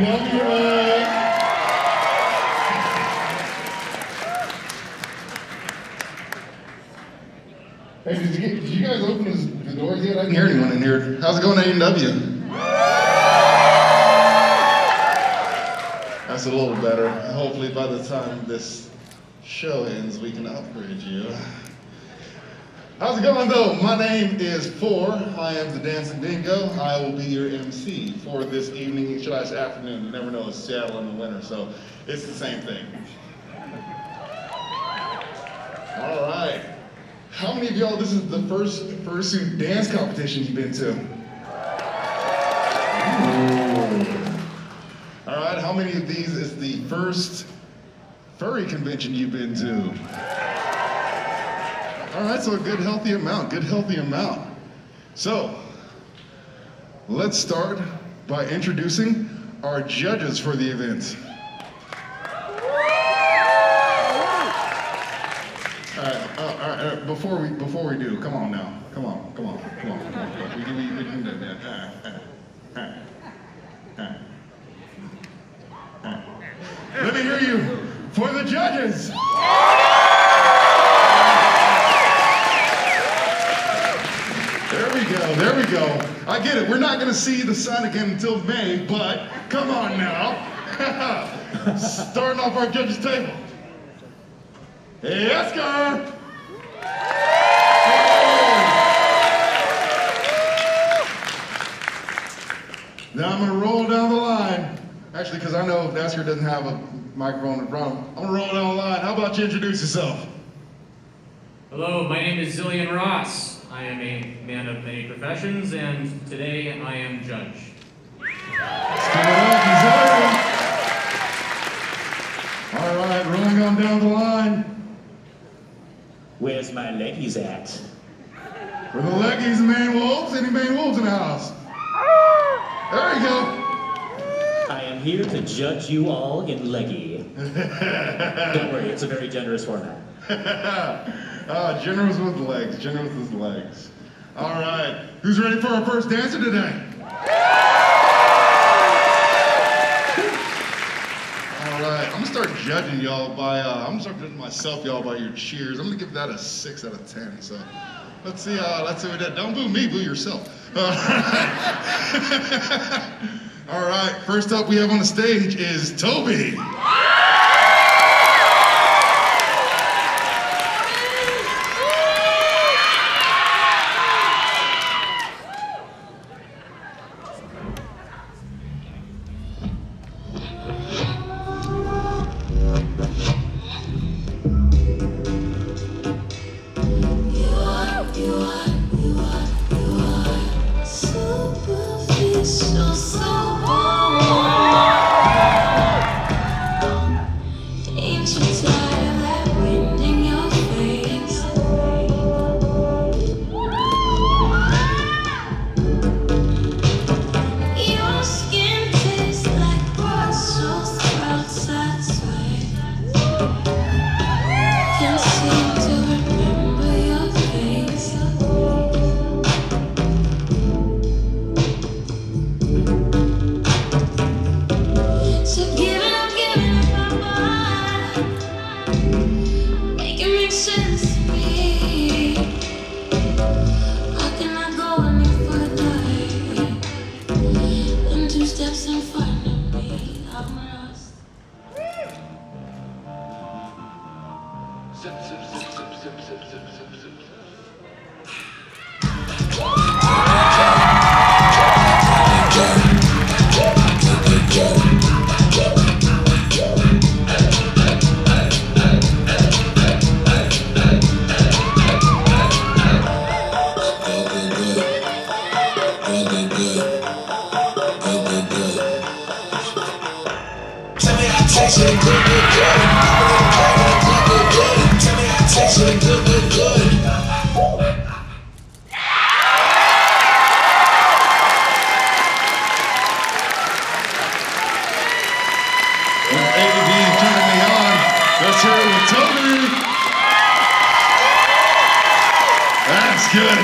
ANW. Hey, did you guys open the doors yet? I didn't hear anyone in here. How's it going, ANW? That's a little better. Hopefully by the time this show ends, we can upgrade you. How's it going though? My name is Four. I am the Dancing Dingo. I will be your MC for this evening, should I say afternoon. You never know, it's Seattle in the winter, so it's the same thing. All right. How many of y'all, this is the first fursuit dance competition you've been to? Ooh. All right, how many of these is the first furry convention you've been to? All right, so a good healthy amount, So, let's start by introducing our judges for the event. All right, before we do, come on now, come on. We can do that. Let me hear you for the judges. There we go. I get it. We're not going to see the sun again until May, but come on now. Starting off our judges' table. Hey, Oscar. Now I'm going to roll down the line. Actually, because I know Oscar doesn't have a microphone in front of him. I'm going to roll down the line. How about you introduce yourself? Hello, my name is Zillion Ross. I am a man of many professions, and today I am judge. All right, rolling on down the line. Where's my leggies at? For the leggies, Maine Wolves. Any Maine Wolves in the house? There you go. I am here to judge you all in leggy. Don't worry, it's a very generous format. Generous with legs, All right, who's ready for our first dancer today? All right, I'm gonna start judging y'all by, I'm gonna start judging myself, y'all, by your cheers. I'm gonna give that a 6 out of 10, so let's see what we did. Don't boo me, boo yourself. All right, first up we have on the stage is Toby.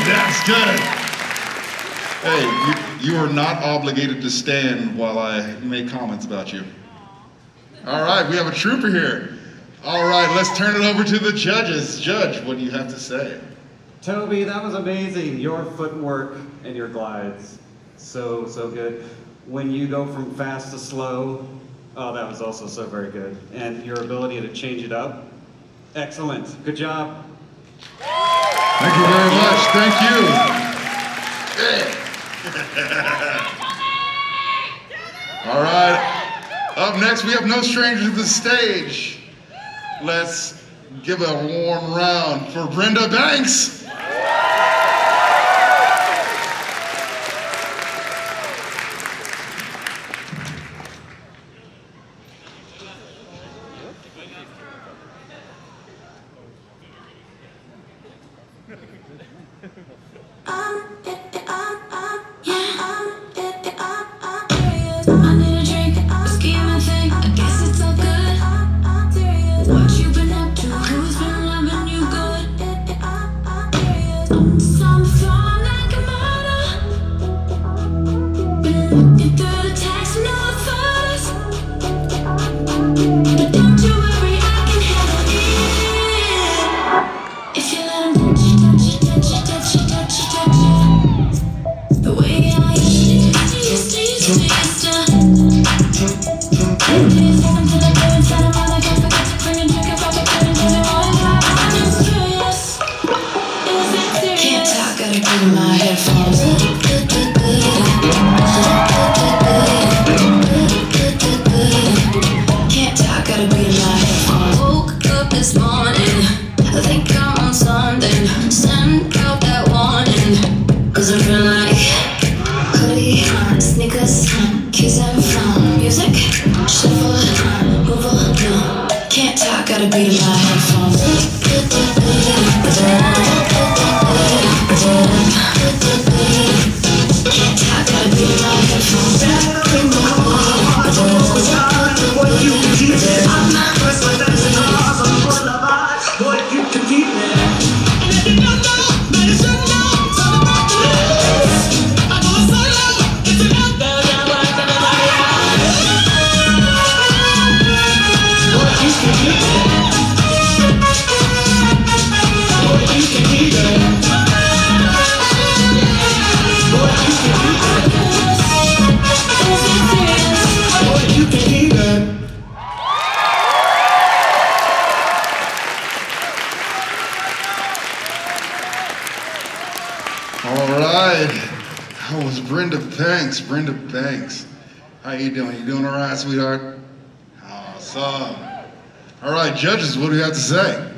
That's good. Hey, you are not obligated to stand while I make comments about you. All right, we have a trooper here. All right, let's turn it over to the judges. Judge, what do you have to say? Toby, that was amazing. Your footwork and your glides. So good. When you go from fast to slow, oh, that was also so very good. And your ability to change it up, excellent. Good job. Thank you very much. Thank you. All right. Up next, we have no stranger to the stage. Let's give a warm round for Brenda Banks. Brenda Banks. How you doing? You doing all right, sweetheart? Awesome. All right, judges, what do you have to say?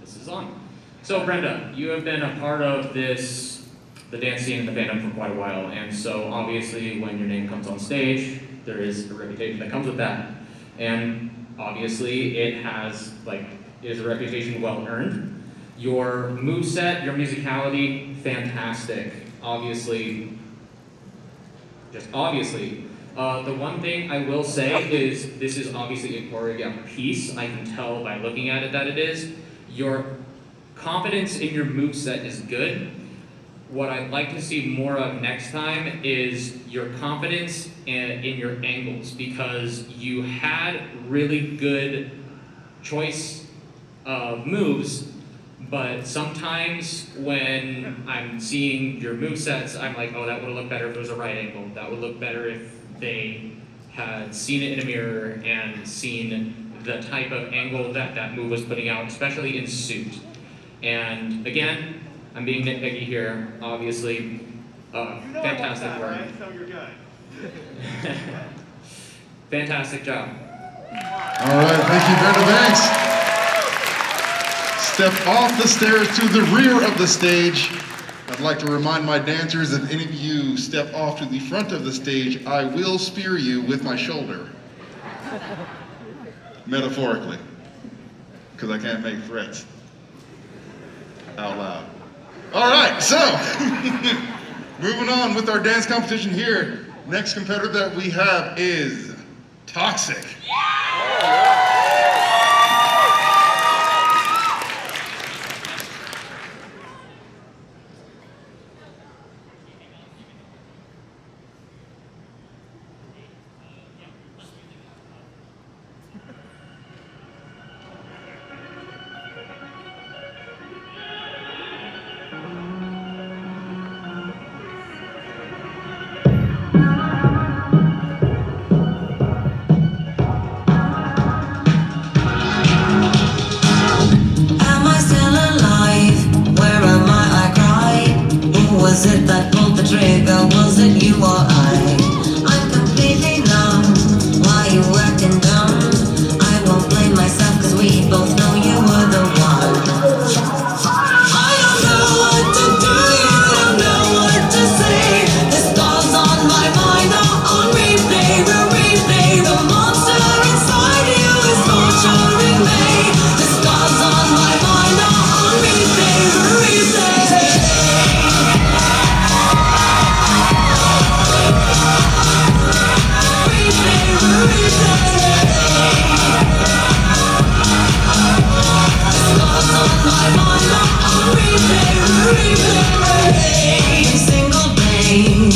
This is on. So Brenda, you have been a part of the dance scene in the fandom for quite a while, and so obviously when your name comes on stage, there is a reputation that comes with that. And obviously it is a reputation well earned. Your moveset, your musicality, fantastic. Obviously. The one thing I will say is this is obviously a choreographed piece. I can tell by looking at it that it is. Your confidence in your moveset is good. What I'd like to see more of next time is your confidence in your angles, because you had really good choice of moves. But sometimes when I'm seeing your movesets, I'm like, oh, that would have looked better if it was a right angle. That would look better if they had seen it in a mirror and seen the type of angle that that move was putting out, especially in suit. And again, I'm being nitpicky here, obviously. Fantastic work. Right? So you're good. Fantastic job. All right, thank you, Brenda Banks. Step off the stairs to the rear of the stage. I'd like to remind my dancers, if any of you step off to the front of the stage, I will spear you with my shoulder. Metaphorically, because I can't make threats out loud. All right, so moving on with our dance competition here. Next competitor that we have is Toxic.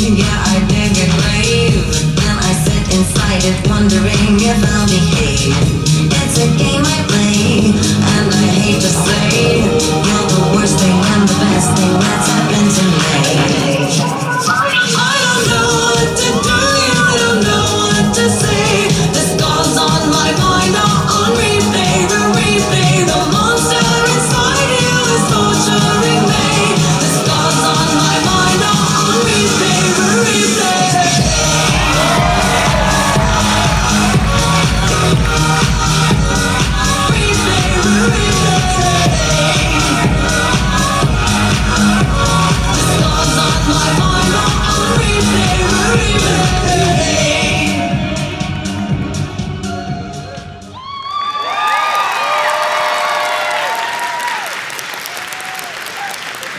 Yeah, I dig a grave. Then I sit inside it wondering if I'll behave. It's a game I play, and I hate to say you're the worst thing and the best thing that's happened to me. I don't know what to do, I don't know what to say. This goes on my mind, on replay, replay. The monster inside you is torturing me. This goes on my mind, on replay, replay.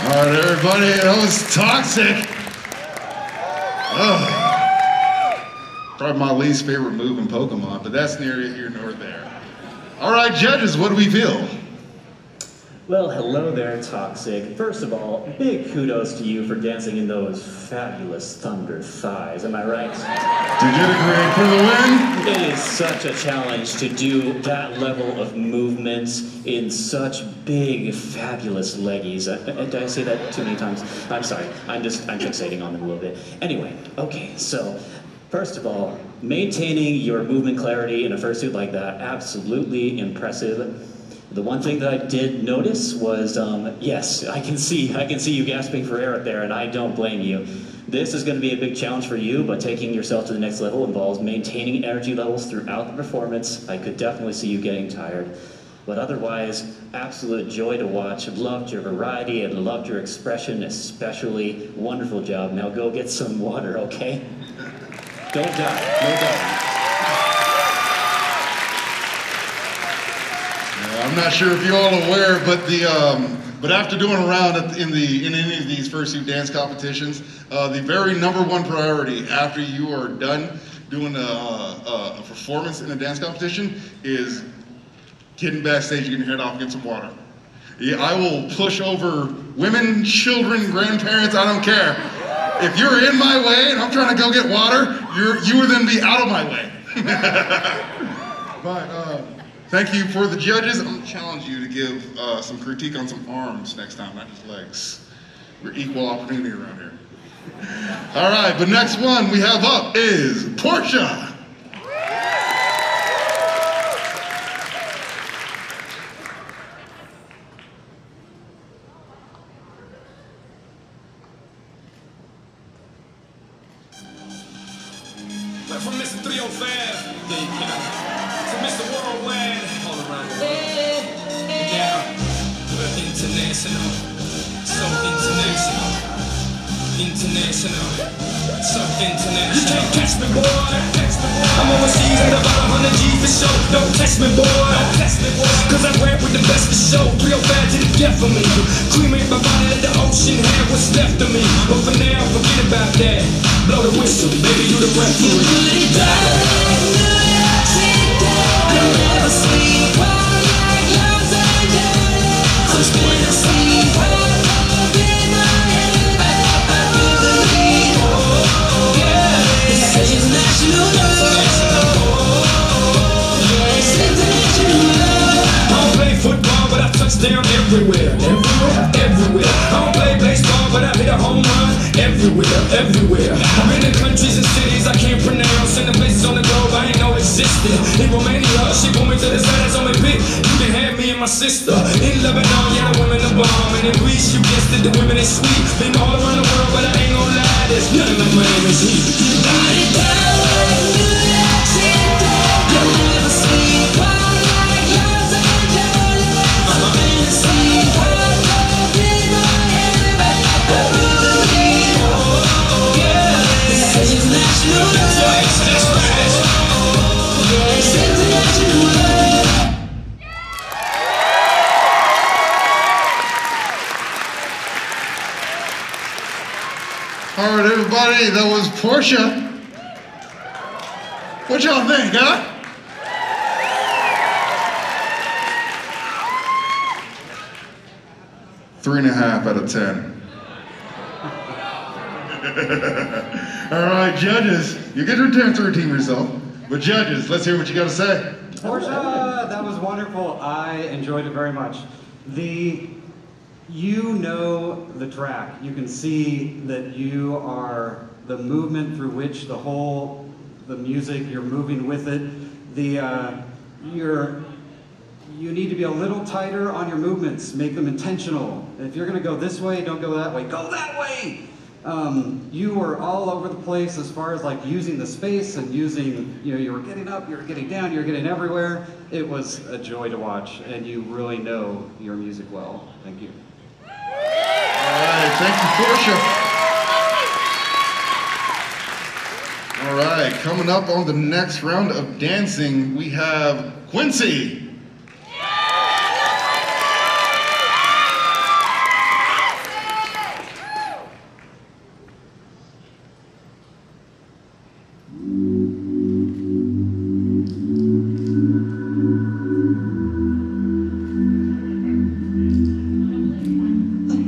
All right, everybody, that was toxic. Probably my least favorite move in Pokemon, but that's neither here nor there. All right, judges, what do we feel? Well, hello there, Toxic. First of all, big kudos to you for dancing in those fabulous thunder thighs, am I right? Did you agree for the win? It is such a challenge to do that level of movement in such big, fabulous leggies. Did I say that too many times? I'm sorry, I'm fixating on them a little bit. Anyway, okay, so, first of all, maintaining your movement clarity in a fursuit like that, absolutely impressive. The one thing that I did notice was, yes, I can see you gasping for air up there, and I don't blame you. This is going to be a big challenge for you, but taking yourself to the next level involves maintaining energy levels throughout the performance. I could definitely see you getting tired. But otherwise, absolute joy to watch. Loved your variety and loved your expression, especially. Wonderful job. Now go get some water, okay? Don't die. No dying. I'm not sure if you're all aware, but after doing a round in any of these fursuit dance competitions, the very #1 priority after you are done doing a performance in a dance competition is getting backstage, getting your head off, get some water. Yeah, I will push over women, children, grandparents, I don't care. If you're in my way and I'm trying to go get water, you will then be out of my way. But thank you for the judges. I'm going to challenge you to give some critique on some arms next time, not just legs. We're equal opportunity around here. All right, the next one we have up is Portia. Went from Mr. 305, there you go, to Mr. Worldwide, all around the world. Now, we're international, so international, so international. You can't catch me, boy. I'm overseas at about 100 G for show. Don't test me, boy. Cause I rap with the best of show. 305 to the death of me. Cremate my body, let the ocean have what's left of me. But for now, forget about that. Blow the whistle, baby, you the referee. You'll never sleep like Los Angeles. Just when I see love in my head, I believe. Yeah, it's international love. Yeah, it's international love. I don't play football, but I touch down everywhere. Everywhere. I don't play baseball, but I hit a home run. Everywhere. I'm in the countries and cities I can't pronounce, and the places on the globe I ain't know existed. In Romania, she pulled me to the side, that's on my pick. You can have me and my sister. In Lebanon, yeah, the women are bomb. And in Greece, you guessed it, the women is sweet. Been all around the world, but I ain't gonna lie, there's nothing like my name is heat. You'll never sleep like Los Angeles. I've been asleep, love in my head, I believe. Yeah, it's international love. Yeah, it's international love. All right, everybody, that was Portia. What y'all think, huh? Three and a half out of 10. All right, judges, you get your dance routine yourself, but judges, let's hear what you got to say. Portia, that was wonderful. I enjoyed it very much. You know the track. You can see that you are the movement through which the music, you're moving with it. You need to be a little tighter on your movements. Make them intentional. If you're going to go this way, don't go that way. Go that way! You were all over the place as far as like using the space and using, you were getting up, you were getting down, you were getting everywhere. It was a joy to watch, and you really know your music well. Thank you. All right, thank you, Portia. All right, coming up on the next round of dancing, we have Quincy.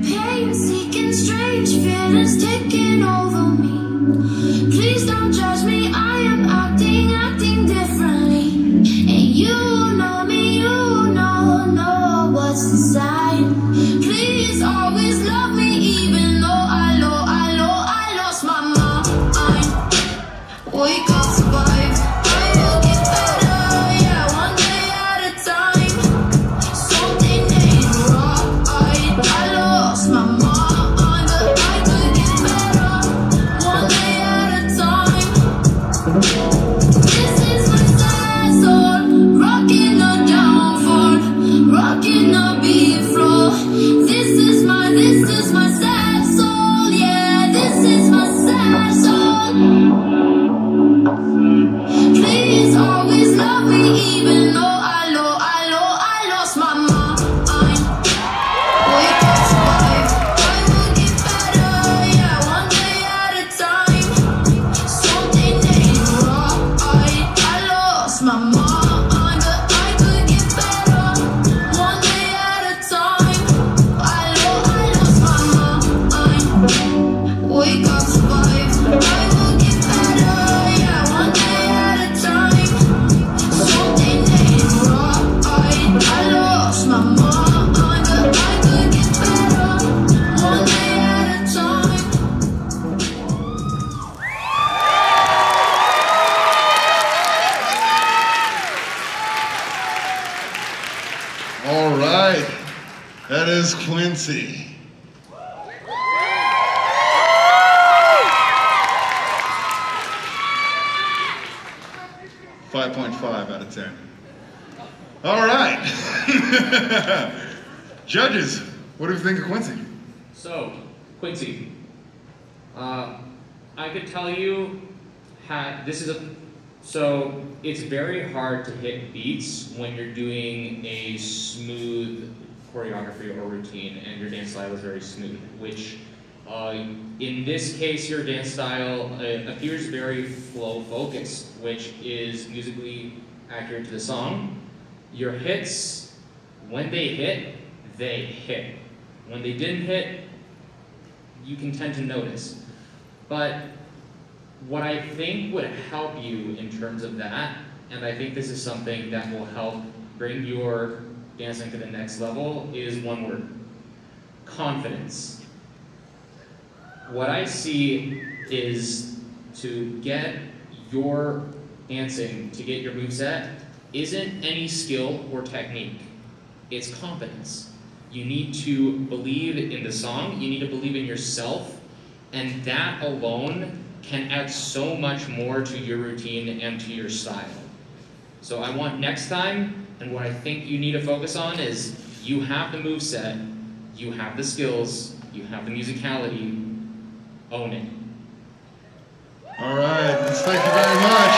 Pain-seeking strange feelings taking over me. Please don't judge me, I am acting differently. And you know me, you know what's inside. Please always love me even though I lost my mind. Wake up, survive, I will get better, yeah, one day at a time. Something ain't right, I lost my mind. Please always love me even though I lost my mind. Wake up, survive, I will get better, yeah, one day at a time. Something ain't right, I lost my mind, but I could get better, one day at a time. I lost my mind. Wake up, survive, I will get better, yeah, one day at a time. Something ain't right, I lost my mind, but I could get better, one day at a time. All right, that is Quincy. 5.5 out of 10. All right. Judges, what do you think of Quincy? So, Quincy, I could tell you, so it's very hard to hit beats when you're doing a smooth choreography or routine and your dance style is very smooth, which in this case, your dance style appears very flow focused, which is musically accurate to the song. Your hits, when they hit, they hit. When they didn't hit, you can tend to notice. But what I think would help you in terms of that, and I think this is something that will help bring your dancing to the next level, is one word: confidence. What I see is to get your dancing, to get your moveset, isn't any skill or technique. It's confidence. You need to believe in the song, you need to believe in yourself, and that alone can add so much more to your routine and to your style. So I want next time, and what I think you need to focus on is you have the moveset, you have the skills, you have the musicality, own it. All right, thank you very much.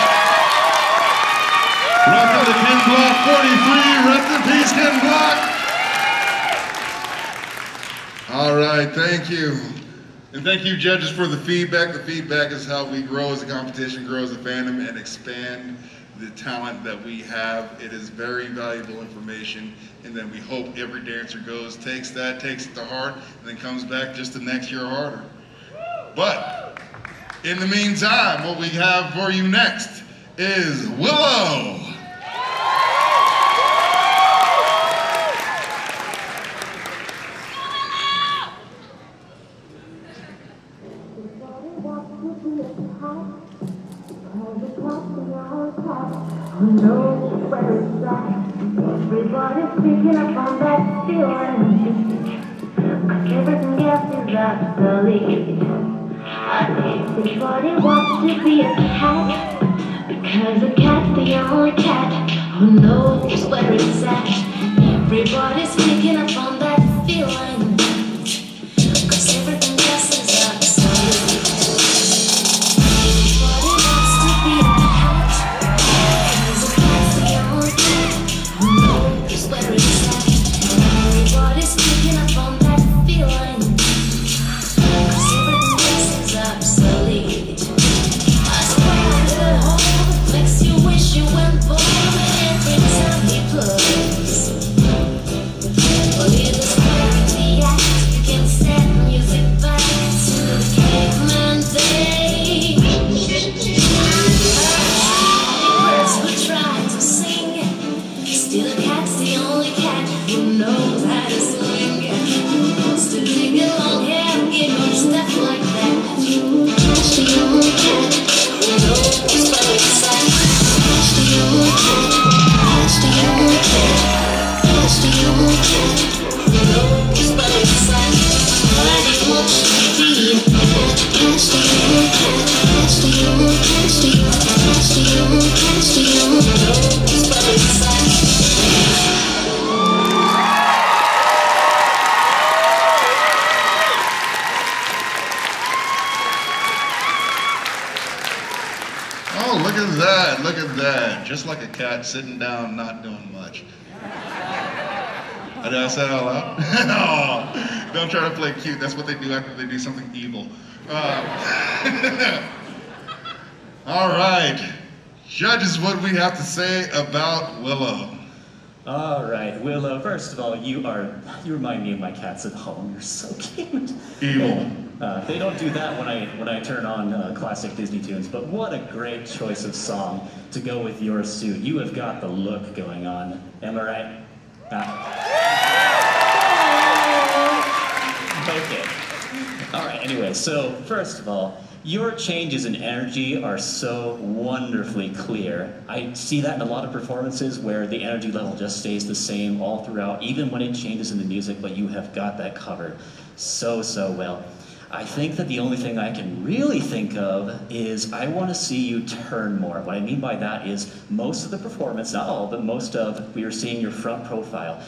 Rock on the Ken Block 43, rest in peace, Ken Block. All right, thank you. And thank you, judges, for the feedback. The feedback is how we grow as a competition, grow as a fandom, and expand the talent that we have. It is very valuable information, and then we hope every dancer takes it to heart, and then comes back just the next year harder. But In the meantime, what we have for you next is Willow. Everybody's picking up on that feeling, 'cause everything else is obsolete. Everybody wants to be a cat, because a cat's the only cat who knows where it's at. Everybody's picking up on that feeling, 'cause everything else is obsolete. Everybody wants to be a cat, because a cat's the only cat who knows where it's at. Everybody's picking up on that feeling, 'cause everything else is obsolete. I swear to the hole that makes you wish you went born every time he plays. Well, he's a scary act, you can set music back to the caveman days. Birds were trying to sing, still a cat's the only cat who knows how to swing. Who wants to dig a long hair and give up stuff like that? Cat's the only cat who knows where it's at. Cat's the only cat, cat's the only cat, cat's the only cat who knows where it's at. Why do you want to be a cat? Cat's the only cat, cat's the only, cat's the only, cat's the only, cat's the only who knows where it's at. Oh, look at that, look at that. Just like a cat sitting down, not doing much. Did I say that out loud? No, don't try to play cute. That's what they do after they do something evil. All right, judges, what do we have to say about Willow? All right, Willow, first of all, you remind me of my cats at home. You're so cute. Evil. They don't do that when I turn on classic Disney tunes, but what a great choice of song to go with your suit. You have got the look going on. Am I right? Okay. All right, anyway, so first of all, your changes in energy are so wonderfully clear. I see that in a lot of performances where the energy level just stays the same all throughout, even when it changes in the music, but you have got that covered so well. I think that the only thing I can really think of is I want to see you turn more. What I mean by that is most of the performance, not all, but most of, we are seeing your front profile.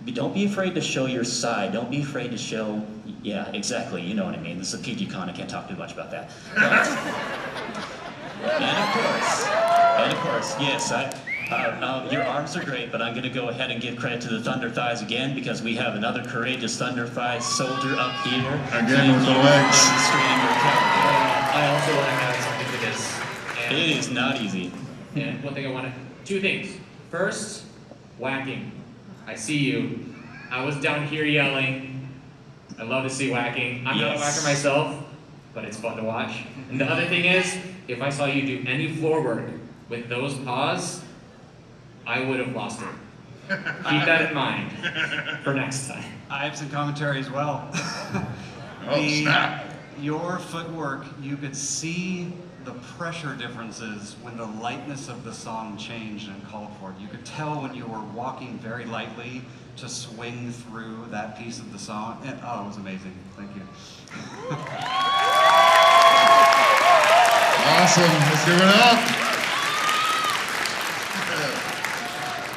Don't be afraid to show your side. Don't be afraid to show, yeah, exactly, you know what I mean. This is a PG con, I can't talk too much about that. But, and of course, yes, your arms are great, but I'm going to go ahead and give credit to the Thunder Thighs again because we have another courageous Thunder Thighs soldier up here. Again with the legs. Demonstrating your power. I also want to add something to this. And, It is not easy. And one thing I want to, two things. First, whacking. I see you. I was down here yelling. I love to see whacking. I'm not a whacker myself, but it's fun to watch. And the other thing is, if I saw you do any floor work with those paws, I would have lost it. Keep that in mind for next time. I have some commentary as well. Oh, snap. Your footwork, you could see the pressure differences when the lightness of the song changed and called for it. You could tell when you were walking very lightly to swing through that piece of the song. And, oh, it was amazing. Thank you. Awesome, let's give it up.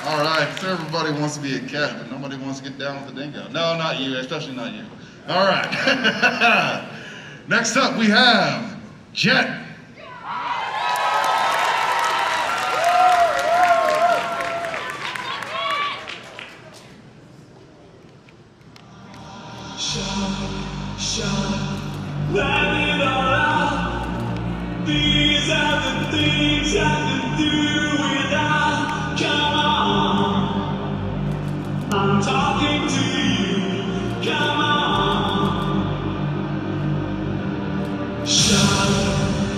All right, so everybody wants to be a cat, but nobody wants to get down with the dingo. No, not you, especially not you. All right. Next up, we have Jet. Let it all out. These are the things I can do without. Come on, I'm talking to you. Come on, shine.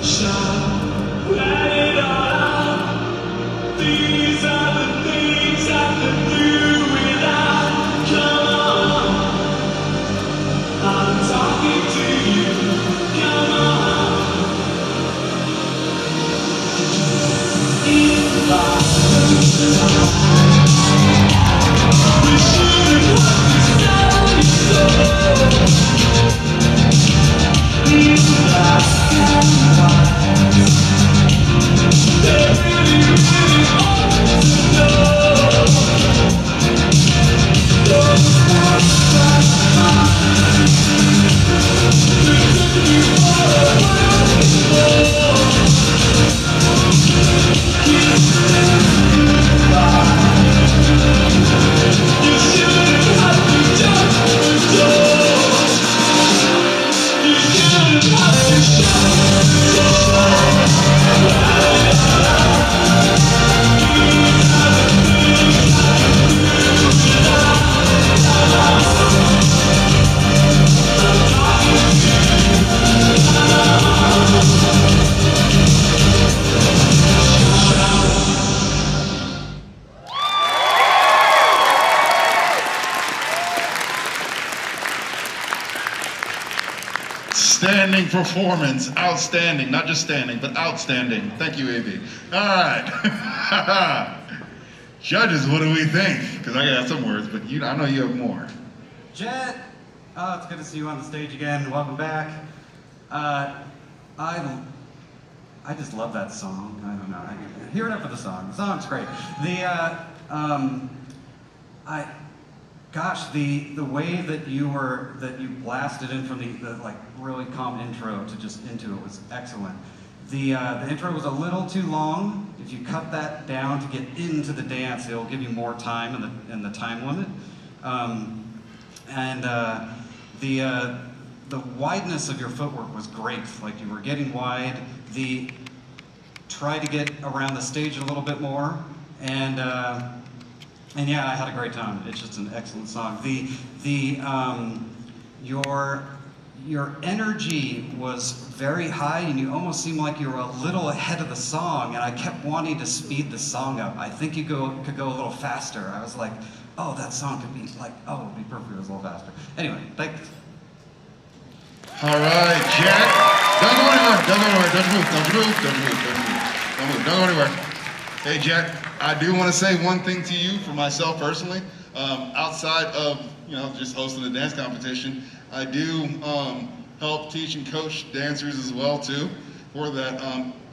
Standing performance, outstanding, not just standing, but outstanding. Thank you, AB. All right. Judges, what do we think? Because I got some words, but I know you have more. Jet, it's good to see you on the stage again. Welcome back. I just love that song. I don't know. Hear it up for the song. The song's great. Gosh, the way that you blasted in from the like really calm intro to just into it was excellent. The intro was a little too long. If you cut that down to get into the dance, it'll give you more time in the time limit. The wideness of your footwork was great. Like you were getting wide. Try to get around the stage a little bit more, and yeah, I had a great time. It's just an excellent song. Your energy was very high, and you almost seemed like you were a little ahead of the song, and I kept wanting to speed the song up. I think you could go a little faster. I was like, oh, that song could be like, oh, it would be perfect if it was a little faster. Anyway, thanks. All right, Jack. Don't go anywhere. Don't go anywhere. Don't move. Don't move. Don't move. Don't move. Don't move. Don't go anywhere. Hey, Jack. I do want to say one thing to you for myself personally. Outside of just hosting a dance competition, I do help teach and coach dancers as well too. For that,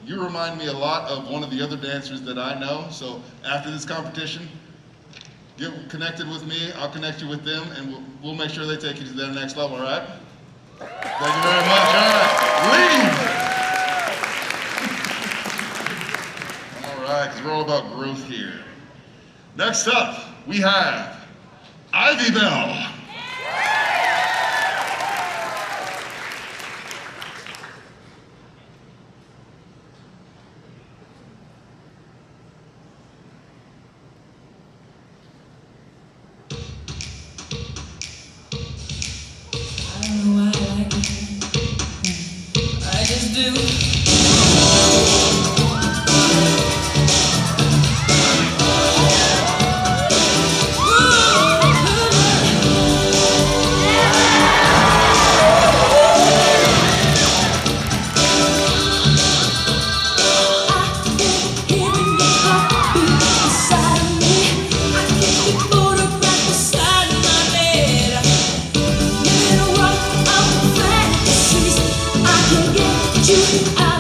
you remind me a lot of one of the other dancers that I know. So after this competition, get connected with me. I'll connect you with them, and we'll make sure they take you to their next level. All right? Thank you very much. All right, leave. All right, because we're all about growth here. Next up, we have Ivy Bell. You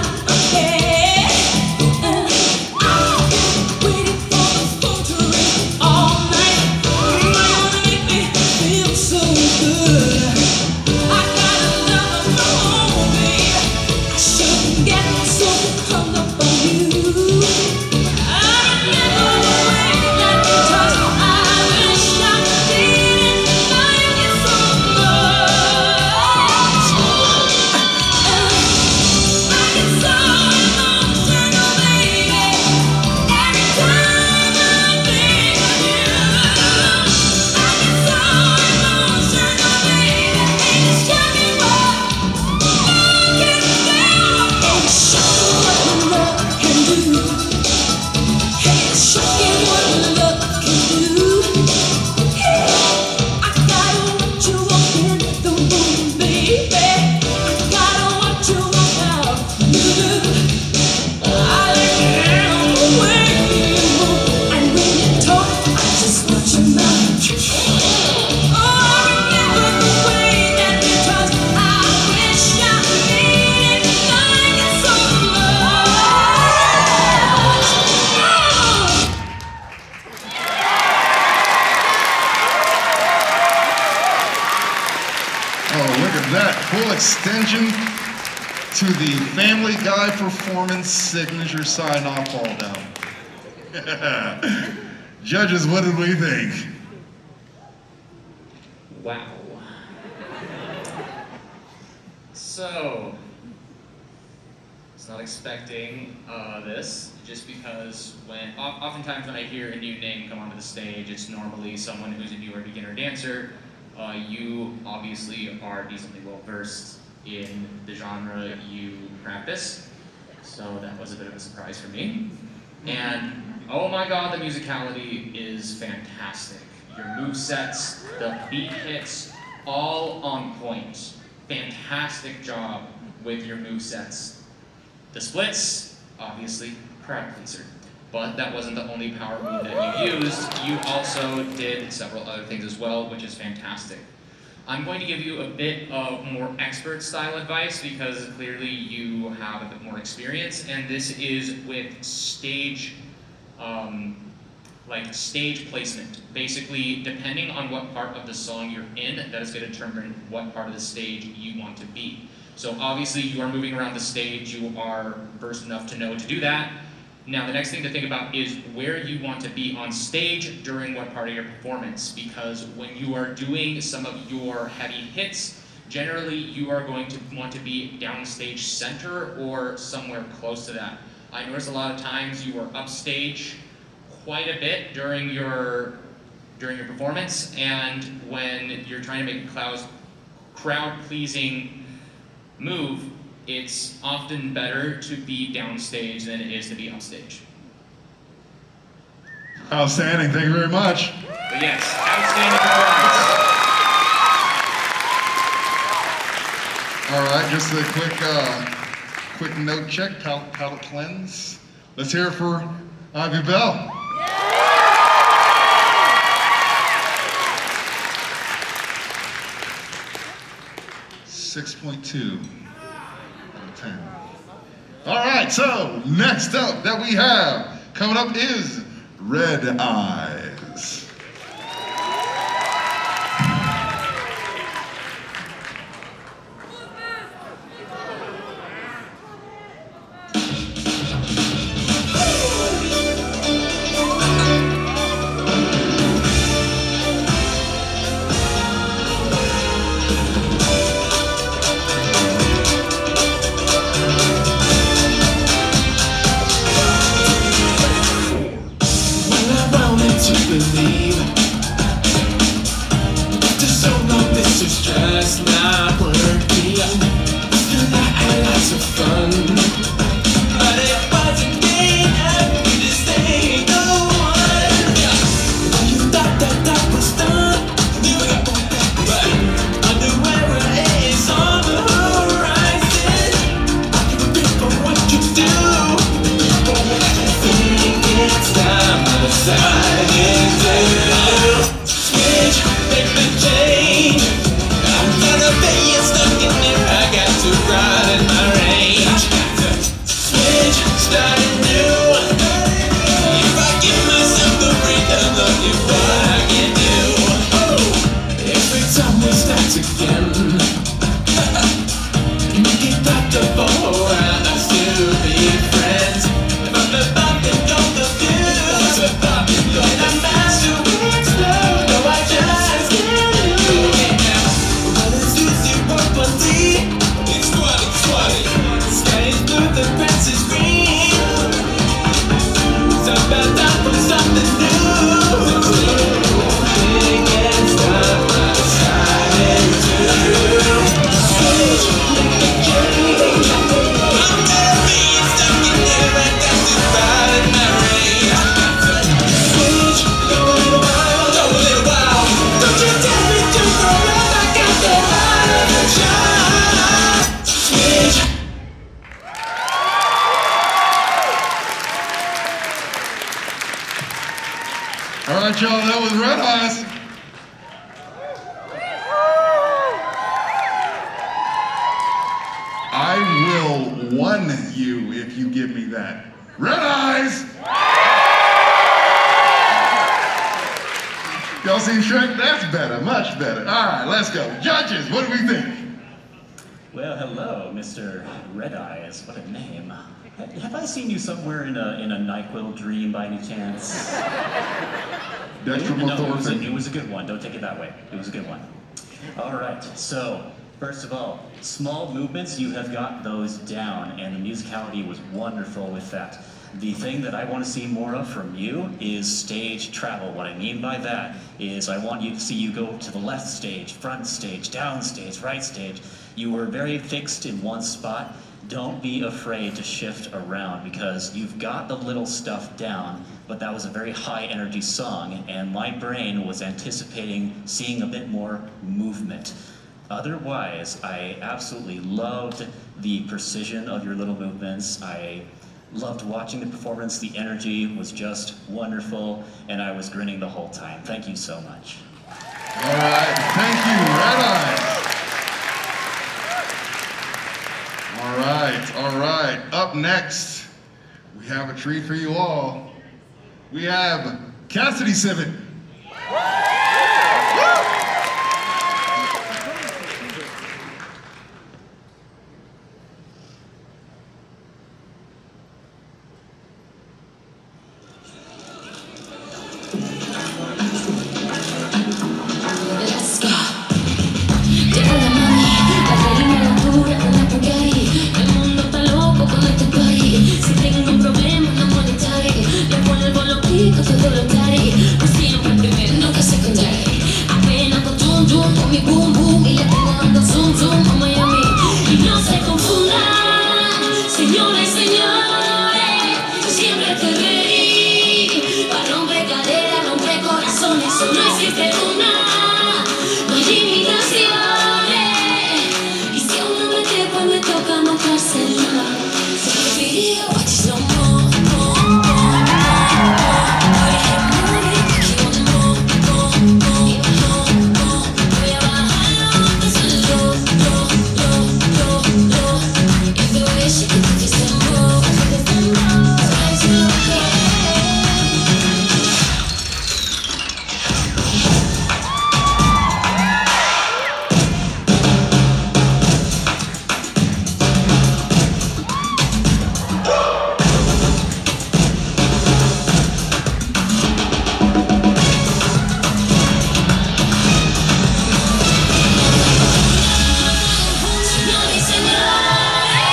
extension to the Family Guy performance signature sign-off fall down. Judges, what did we think? Wow. So, I was not expecting this, just because oftentimes when I hear a new name come onto the stage, it's normally someone who's a newer beginner dancer. You obviously are decently well versed in the genre you practice, so that was a bit of a surprise for me. And oh my god, the musicality is fantastic. Your movesets, the beat hits, all on point. Fantastic job with your movesets. The splits, obviously, crowd pleaser. But that wasn't the only power move that you used. You also did several other things as well, which is fantastic. I'm going to give you a bit of more expert style advice because clearly you have a bit more experience, and this is with stage stage placement. Basically, depending on what part of the song you're in, that is going to determine what part of the stage you want to be. So obviously you are moving around the stage, you are versed enough to know to do that. Now the next thing to think about is where you want to be on stage during what part of your performance, because when you are doing some of your heavy hits, generally you are going to want to be downstage center or somewhere close to that. I notice a lot of times you are upstage quite a bit during your performance, and when you're trying to make a crowd-pleasing move, it's often better to be downstage than it is to be upstage. Outstanding, thank you very much. But yes, outstanding performance. All right, just a quick note check, palate cleanse. Let's hear it for Ivy Bell. 6.2 out of 10. All right, so next up that we have coming up is Red Eyes. All right, y'all, that was Red Eyes. I will one you if you give me that. Red Eyes! Y'all seen Shrek? That's better, much better. All right, let's go. Judges, what do we think? Well, hello, Mr. Red Eyes. What a name. Have I seen you somewhere in a NyQuil dream by any chance? No, it was a good one. Don't take it that way. It was a good one. All right, so first of all, small movements, you have got those down, and the musicality was wonderful with that. The thing that I want to see more of from you is stage travel. What I mean by that is I want you to see you go to the left stage, front stage, down stage, right stage. You were very fixed in one spot. Don't be afraid to shift around because you've got the little stuff down, but that was a very high energy song, and my brain was anticipating seeing a bit more movement. Otherwise, I absolutely loved the precision of your little movements. I loved watching the performance. The energy was just wonderful, and I was grinning the whole time. Thank you so much. All right, thank you, Red Eyes. All right. Up next, we have a treat for you all. We have Cassidy Civic. Let's go. Llegó la mami, la reina, la pura, la Furry. El mundo está loco con este party. Si tengo un problema, no monetary. Le vuelvo los picos, todo lo tari. No siempre primero, nunca secondary. Apenas con zoom zoom, con mi boom boom. Y le tengo dando zoom zoom a Miami. Y no se confundan, señores y señores. Yo siempre te reí. Pa' romper caderas, romper corazones, solo existe una. No hay limitaciones. Y si a un hombre trepa me toca mostrársela, se prefirió no more, more, more, more, more. Voy a bajarlo hasta el low, low, low, low, low. If the way she can do this and more, so it's okay. Señores y señores,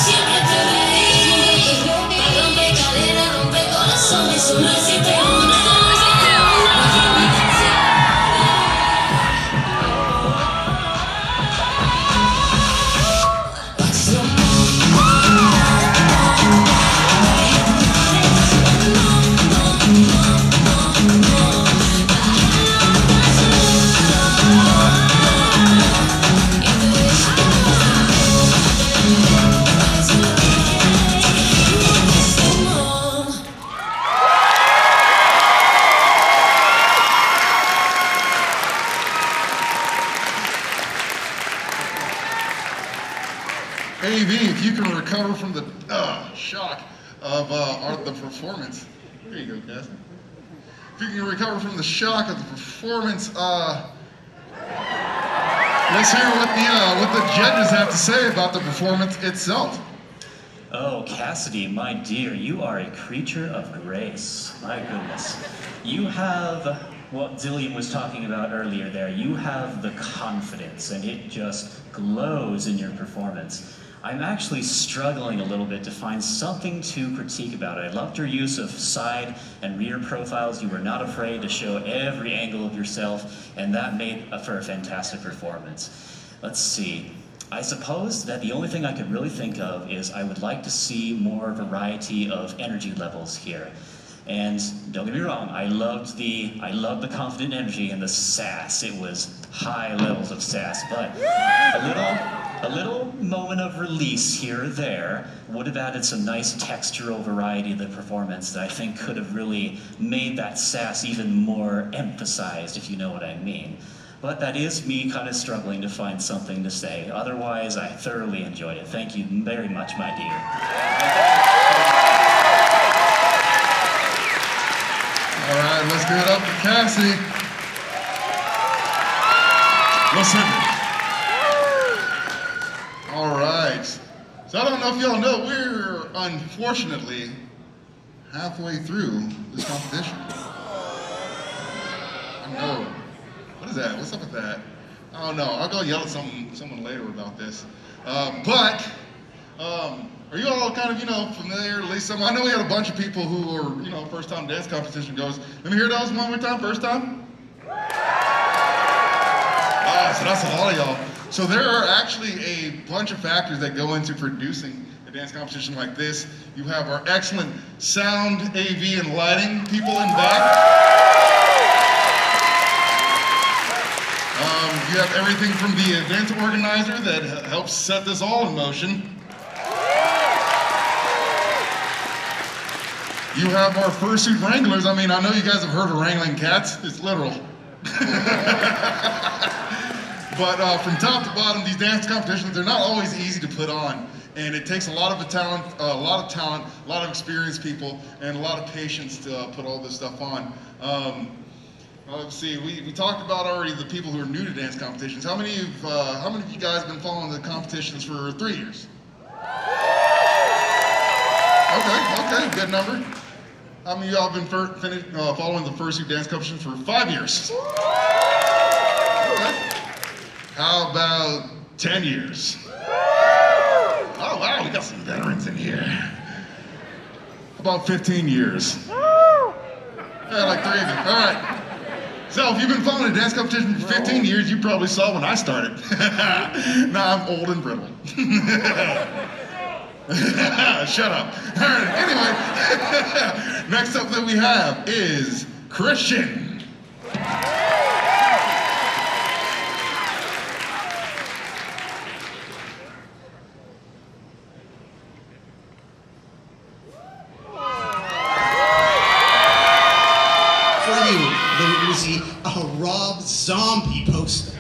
siempre te reí. Pa' romper caderas, romper corazones, solo existe una. AV, if you can recover from the shock of the performance. There you go, Cassie. If you can recover from the shock of the performance, let's hear what the judges have to say about the performance itself. Oh, Cassidy, my dear, you are a creature of grace. My goodness. You have what Zillion was talking about earlier there. You have the confidence, and it just glows in your performance. I'm actually struggling a little bit to find something to critique about it. I loved your use of side and rear profiles. You were not afraid to show every angle of yourself, and that made for a fantastic performance. Let's see. I suppose that the only thing I could really think of is I would like to see more variety of energy levels here. And don't get me wrong, I loved the confident energy and the sass. It was high levels of sass, but a little moment of release here or there would have added some nice textural variety to the performance that I think could have really made that sass even more emphasized, if you know what I mean. But that is me kind of struggling to find something to say. Otherwise, I thoroughly enjoyed it. Thank you very much, my dear. All right, let's give it up for Cassie. Listen, know if y'all know, we're unfortunately halfway through this competition. I know. What is that? What's up with that? I don't know. I'll go yell at someone later about this. Are you all kind of, familiar? At least some. I know we had a bunch of people who are, first time dance competition goes. Let me hear those one more time. First time. So that's a lot of y'all. So there are actually a bunch of factors that go into producing a dance competition like this. You have our excellent sound, AV, and lighting people in back. You have everything from the event organizer that helps set this all in motion. You have our fursuit wranglers. I mean, I know you guys have heard of wrangling cats. It's literal. But from top to bottom, these dance competitions, they're not always easy to put on. And it takes a lot of talent, a lot of experienced people, and a lot of patience to put all this stuff on. Let's see, we talked about already the people who are new to dance competitions. How many of you guys have been following the competitions for 3 years? Okay, good number. How many of y'all have been following the fursuit dance competition for 5 years? Okay. How about 10 years? Oh wow, we got some veterans in here. About 15 years. Yeah, like 3 of you. All right. So if you've been following a dance competition for 15 years, you probably saw when I started. Now I'm old and brittle. Shut up. All right, anyway, next up that we have is Christian. A Rob Zombie poster.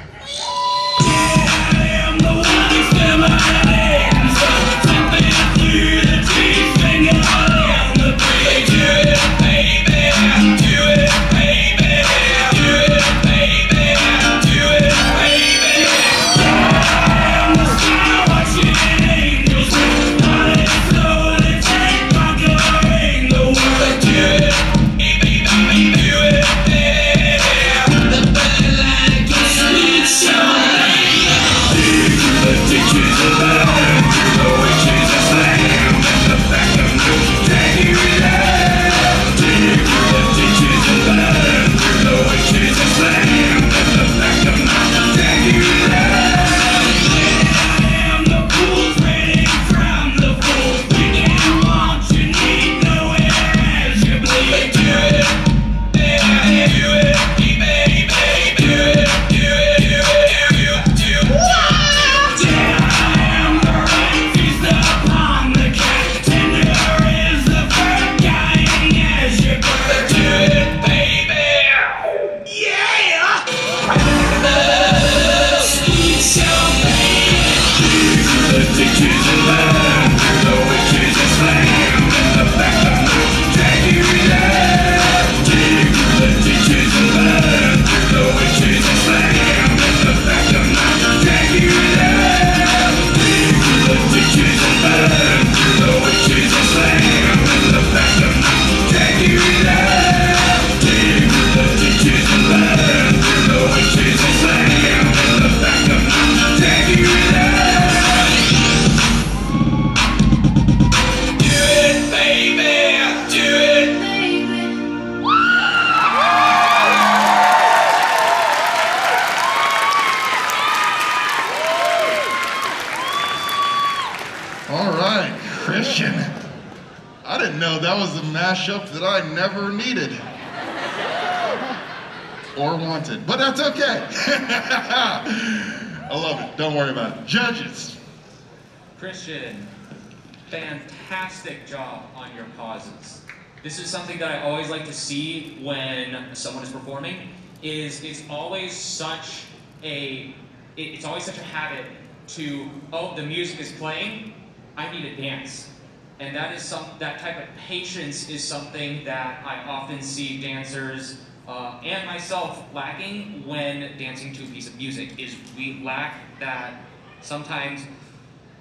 Christian. I didn't know that was a mashup that I never needed. Or wanted, but that's okay. I love it, don't worry about it. Judges. Christian, fantastic job on your pauses. This is something that I always like to see when someone is performing, it's always such a habit to, oh, the music is playing, I need to dance. And that type of patience is something that I often see dancers and myself lacking when dancing to a piece of music, is we lack that. Sometimes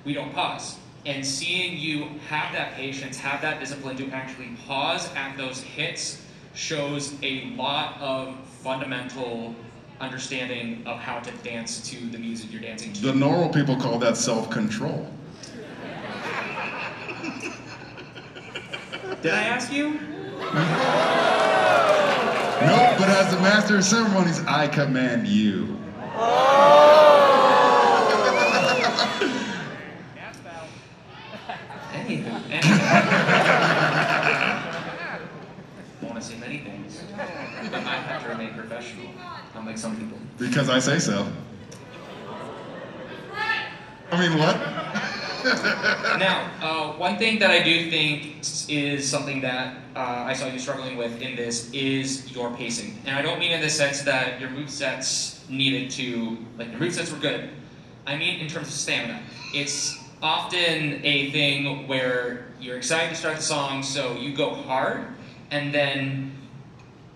we don't pause. And seeing you have that patience, have that discipline to actually pause at those hits shows a lot of fundamental understanding of how to dance to the music you're dancing to. The normal people call that self-control. Did I ask you? Nope, but as the master of ceremonies, I command you. Anything. I want to say many things, but I have to remain professional, unlike some people. Because I say so. I mean, what? Now, one thing that I do think is something that I saw you struggling with in this is your pacing. And I don't mean in the sense that your movesets needed to, like your movesets were good. I mean in terms of stamina. It's often a thing where you're excited to start the song, so you go hard, and then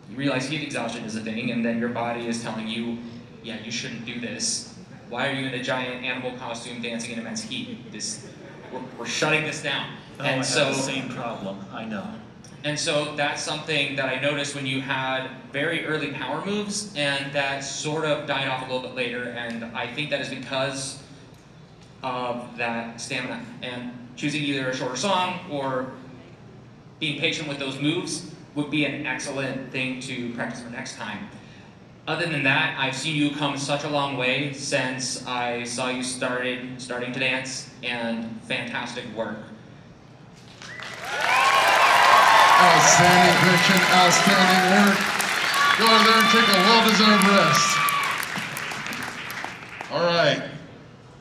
you realize heat exhaustion is a thing, and then your body is telling you, yeah, you shouldn't do this. Why are you in a giant animal costume dancing in immense heat? We're shutting this down. Oh, and I so, have the same problem, I know. And so that's something that I noticed when you had very early power moves, and that sort of died off a little bit later, and I think that is because of that stamina. And choosing either a shorter song or being patient with those moves would be an excellent thing to practice for next time. Other than that, I've seen you come such a long way since I saw you starting to dance, and fantastic work. Outstanding, Christian, outstanding work. Go over there and take a well-deserved rest. All right,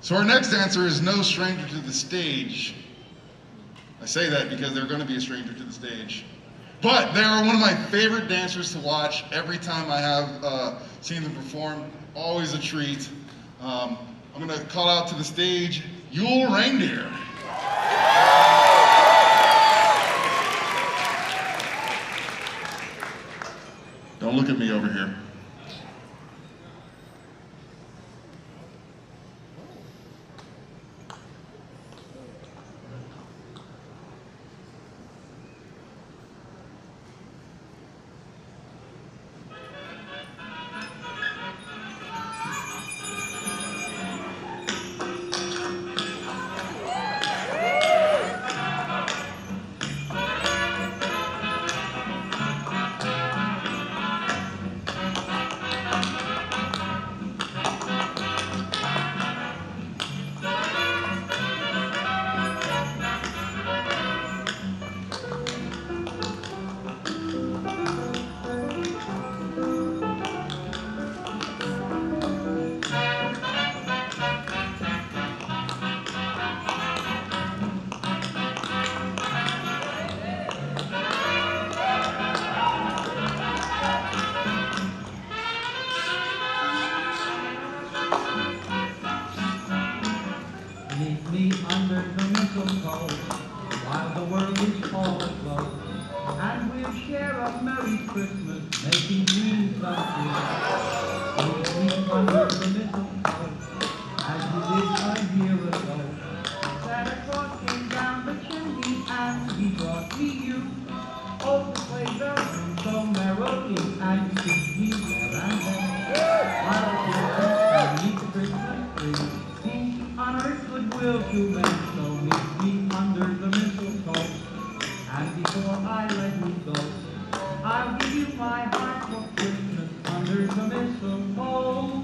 so our next dancer is no stranger to the stage. I say that because they're going to be a stranger to the stage. But they are one of my favorite dancers to watch every time I have seen them perform. Always a treat. I'm going to call out to the stage, Yule Reindeer. Don't look at me over here. Meet me under the mistletoe while the world is all aglow, and we'll share a merry Christmas, making dreams come true. Meet me under the mistletoe as you did a year ago. Santa Claus came down the chimney and he brought me you. Oh, the sleigh bells ring so merrily and you kiss me there and then. While beneath the Christmas tree, on earth goodwill to men, so meet me under the mistletoe. And before I let you go, I'll give you my heart for Christmas under the mistletoe.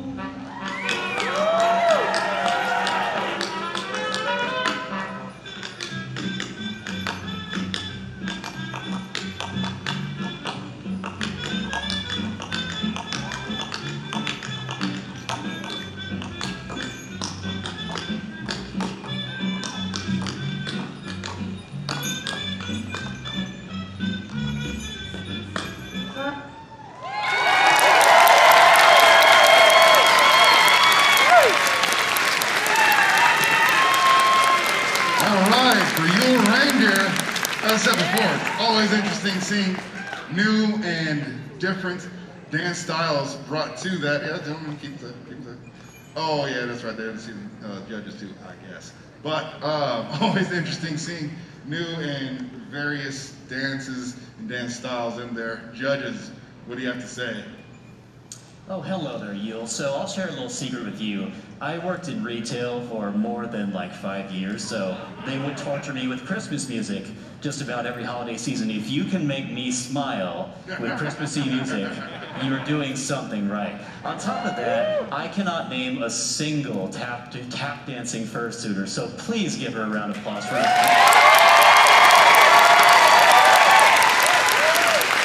As I said before, always interesting seeing new and different dance styles brought to that. Yeah, gentlemen, keep the. Oh yeah, that's right. There to see the judges too, I guess. But always interesting seeing new and various dances and dance styles in there. Judges, what do you have to say? Oh, hello there, Yule. So I'll share a little secret with you. I worked in retail for more than like 5 years, so they would torture me with Christmas music just about every holiday season. If you can make me smile with Christmassy music, you're doing something right. On top of that, I cannot name a single tap dancing fursuiter, so please give her a round of applause for that.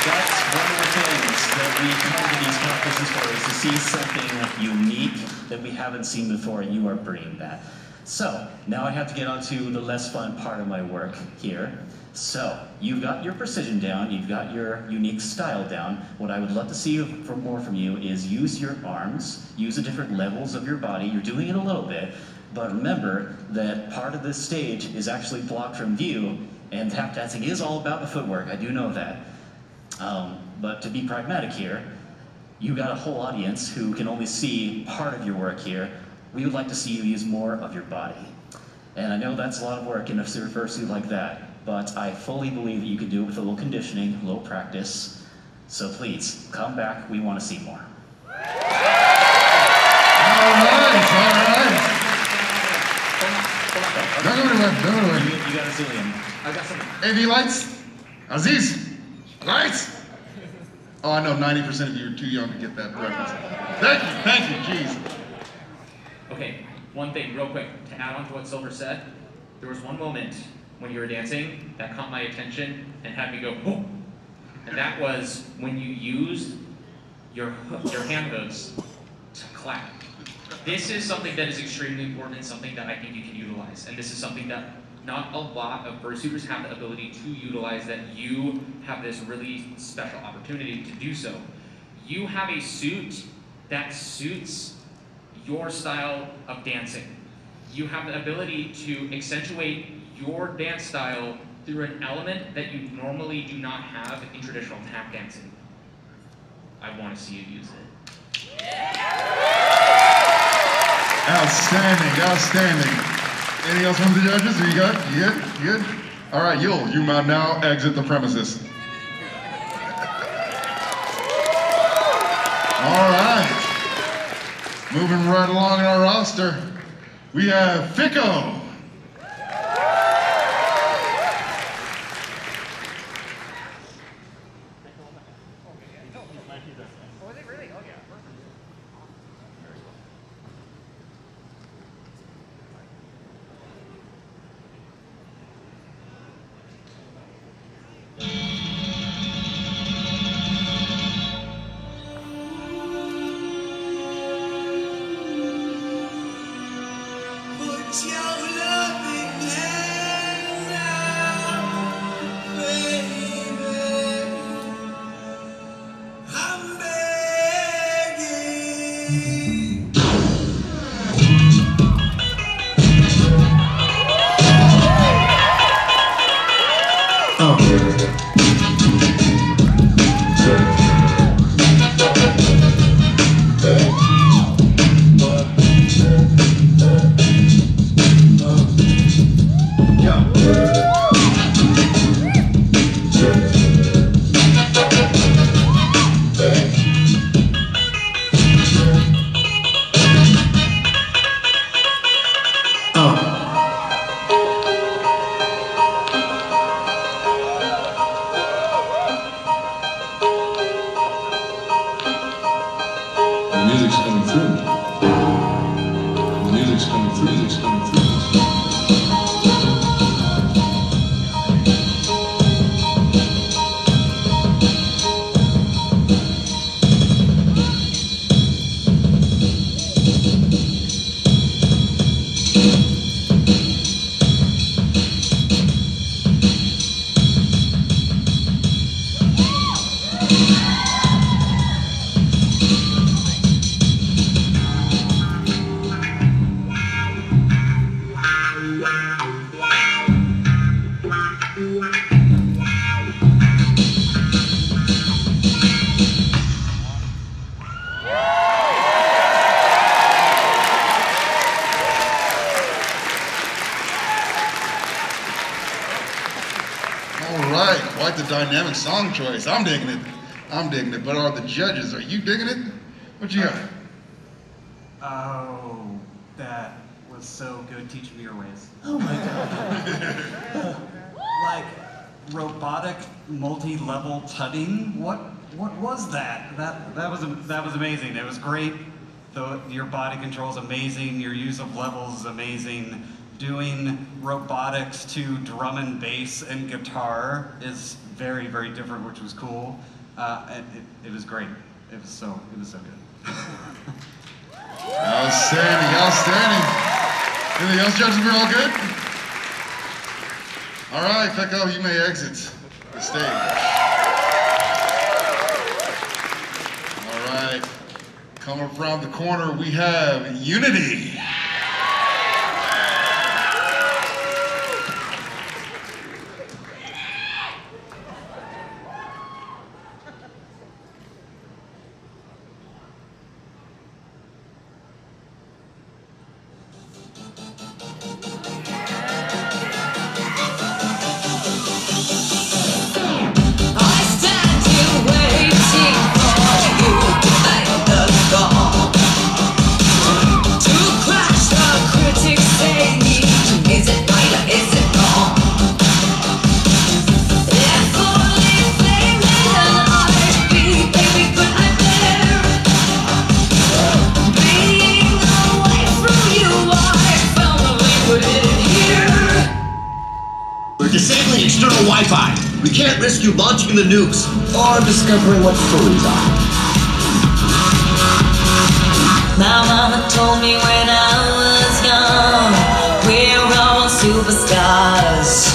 That's one of the things that we come to these competitions for, is to see something unique that we haven't seen before, and you are bringing that. So, now I have to get on to the less fun part of my work here. So, you've got your precision down, you've got your unique style down. What I would love to see more from you is use your arms, use the different levels of your body. You're doing it a little bit, but remember that part of this stage is actually blocked from view, and tap dancing is all about the footwork, I do know that. But to be pragmatic here, you got a whole audience who can only see part of your work here. We would like to see you use more of your body. And I know that's a lot of work in a fursuit like that, but I fully believe that you can do it with a little conditioning, a little practice. So please, come back, we want to see more. All right. Don't go anywhere. You got a zillion. I got something. AV lights, Aziz, lights. Oh, I know 90% of you are too young to get that reference. Thank you, jeez. Okay, one thing real quick to add on to what Silver said. There was one moment when you were dancing that caught my attention and had me go, oh. And that was when you used your hand hooks to clap. This is something that is extremely important and something that I think you can utilize. And this is something that not a lot of fursuiters have the ability to utilize, that you have this really special opportunity to do so. You have a suit that suits your style of dancing. You have the ability to accentuate your dance style through an element that you normally do not have in traditional tap dancing. I want to see you use it. Outstanding. Anything else from the judges? Are you good? You good? All right, you may now exit the premises. All right. Moving right along in our roster, we have Fico. dynamic song choice. I'm digging it. I'm digging it. But are the judges, are you digging it? What you got? Oh, that was so good. Teach me your ways. Oh my god. Like robotic multi-level tutting. What was that? That was amazing. It was great. Your body control is amazing. Your use of levels is amazing. Doing robotics to drum and bass and guitar is very, very different, which was cool. It was great. It was so good. Outstanding, outstanding. Anything else, judges? We're all good? All right, Pecco, you may exit the stage. All right, coming from the corner, we have Unity. Disabling external Wi-Fi. We can't risk you launching the nukes or discovering what furries are. My mama told me when I was young, we're all superstars.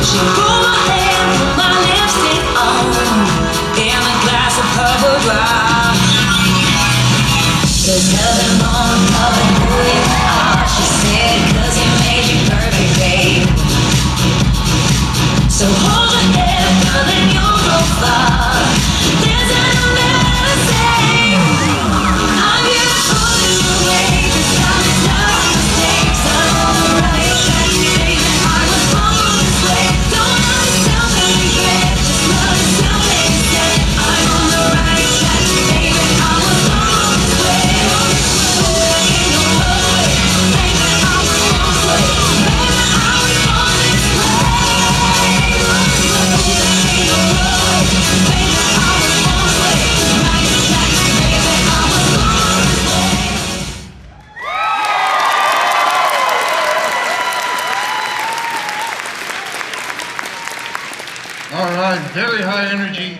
She pulled my hair, put my lipstick on, in a glass of purple rock. There's nothing wrong loving who you are, she said, 'cause you made you perfect, babe. So hold your head, girl, and you'll go far. There's an medicine. I'm here to pull you away. This time it's not mistakes. I'm on the right track, baby. I was born this way. Don't let yourself regret. Just love yourself instead. I'm on the right track, baby. I was born this way. Ain't no way. Baby, I was born this way. Baby, I was born this way. All right, very high energy,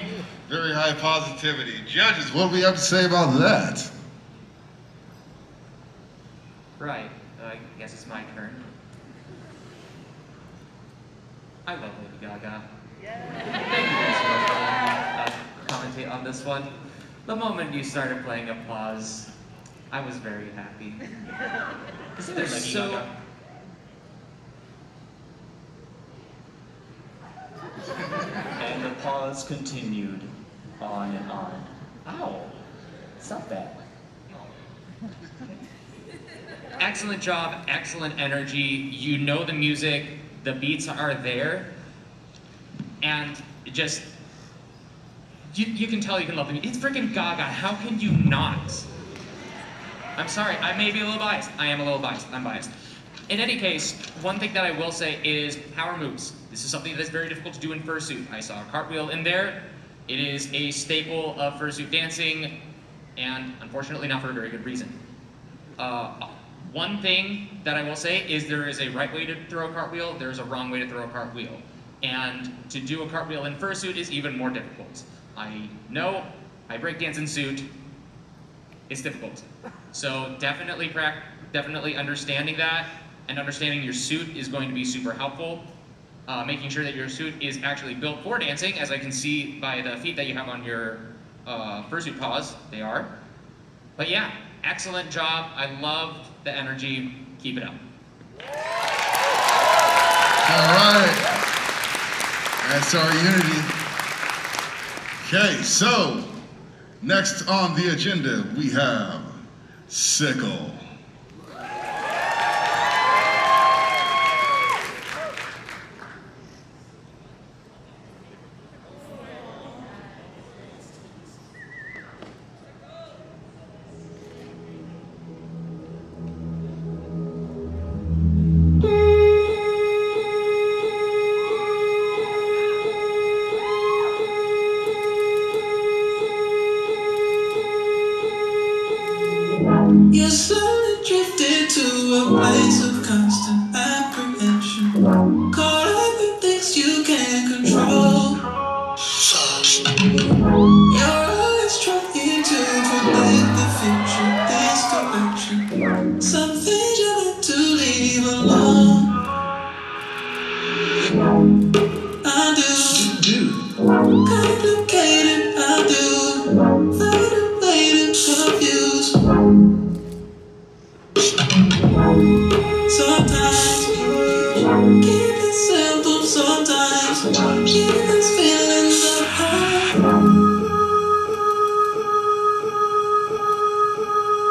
very high positivity. Judges, what do we have to say about that? Right, I guess it's my turn. I love Lady Gaga. Thank you guys for commentate on this one. The moment you started playing Applause, I was very happy. They're so... And the pause continued on and on. Ow! Stop that. Excellent job, excellent energy. You know the music, the beats are there, and just, you can tell you can love the music. It's freaking Gaga, how can you not? I'm sorry, I may be a little biased. I am a little biased, I'm biased. In any case, one thing that I will say is power moves. This is something that's very difficult to do in fursuit. I saw a cartwheel in there. It is a staple of fursuit dancing, and unfortunately not for a very good reason. One thing that I will say is there is a right way to throw a cartwheel, there's a wrong way to throw a cartwheel. And to do a cartwheel in fursuit is even more difficult. I know, I breakdance in suit, it's difficult. So definitely understanding that, and understanding your suit is going to be super helpful. Making sure that your suit is actually built for dancing, as I can see by the feet that you have on your fursuit paws, they are. But yeah, excellent job. I loved the energy. Keep it up. All right. That's our unity. Okay, so next on the agenda we have Sickle. You slowly drifted to a place of constant apprehension, caught up in things you can't control. You're always trying to predict the future, this direction. Some things you meant to leave alone. I do. Complicated, I do. Find a way to confuse. Sometimes keep it simple, sometimes keep these feelings up high.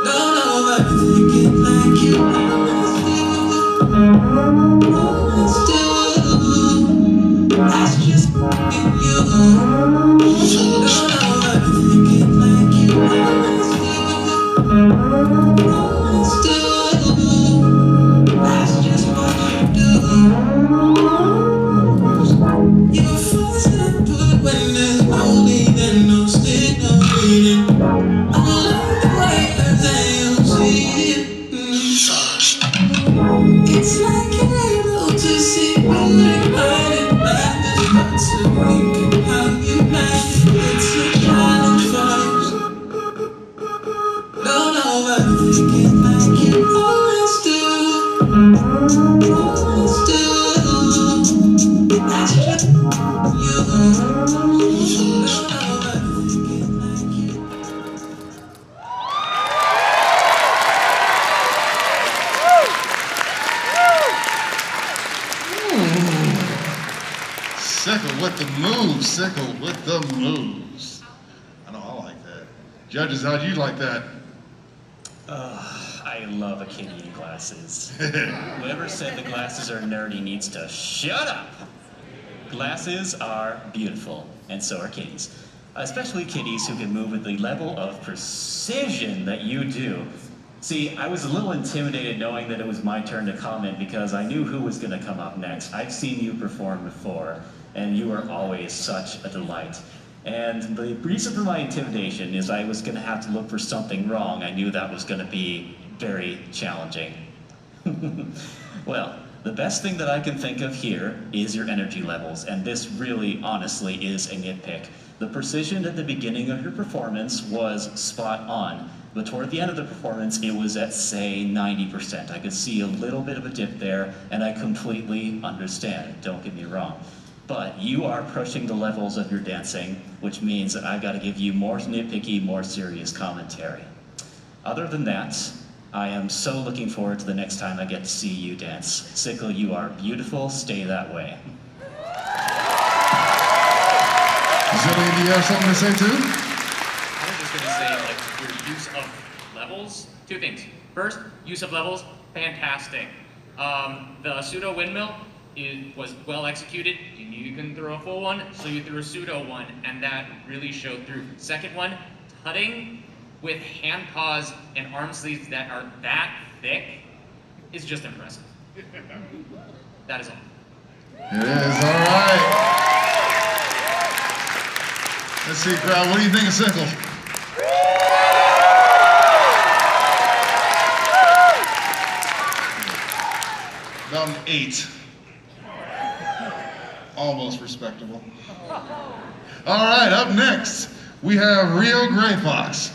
Don't overthink it like you always do. That's just in you. Don't overthink it like you always do. That's just what you do. You force it upward when there's no lead and no signal reading. I love the way that you see it. It's like you're able to see beauty hiding behind the spots of ink and how you hide it. It's a challenge for you. Don't overthink it like you always do. Always do. That's just you. Don't overthink it like you. Sickle with the moves, sickle with the moves. I know I like that. Judges, how'd you like that? I love a kitty in glasses. Whoever said the glasses are nerdy needs to shut up. Glasses are beautiful, and so are kitties. Especially kitties who can move with the level of precision that you do. See, I was a little intimidated knowing that it was my turn to comment because I knew who was going to come up next. I've seen you perform before, and you are always such a delight. And the reason for my intimidation is I was going to have to look for something wrong. I knew that was going to be very challenging. Well, the best thing that I can think of here is your energy levels, and this really, honestly, is a nitpick. The precision at the beginning of your performance was spot on, but toward the end of the performance, it was at, say, 90%. I could see a little bit of a dip there, and I completely understand, don't get me wrong. But you are pushing the levels of your dancing, which means that I've got to give you more nitpicky, more serious commentary. Other than that, I am so looking forward to the next time I get to see you dance. Sickle, you are beautiful. Stay that way. Zillion, do you have something to say too? I was just gonna say, like, your use of levels. Two things. First, use of levels, fantastic. The pseudo windmill was well executed. You knew you couldn't throw a full one, so you threw a pseudo one, and that really showed through. Second one, tutting with hand paws and arm sleeves that are that thick is just impressive. That is all. It is, all right. Let's see, crowd, what do you think of Sickle? About an 8. Almost respectable. All right, up next, we have Rio Gray Fox.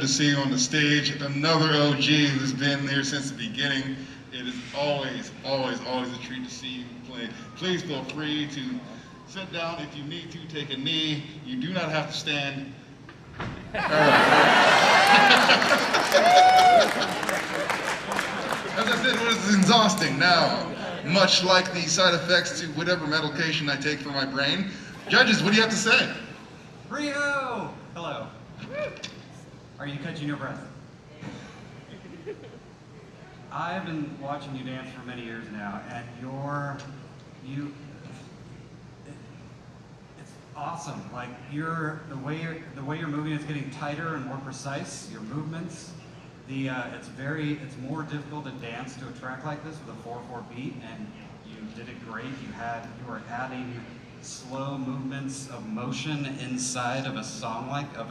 see you on the stage. Another OG who's been here since the beginning. It is always, always, always a treat to see you play. Please feel free to sit down if you need to, take a knee. You do not have to stand. All right. As I said, it was exhausting. Now, much like the side effects to whatever medication I take for my brain, judges, what do you have to say? Rio! Hello. Are you catching your breath? I've been watching you dance for many years now, and it's awesome. Like the way you're moving is getting tighter and more precise. Your movements, it's more difficult to dance to a track like this with a 4/4 beat, and you did it great. You were adding slow movements of motion inside of a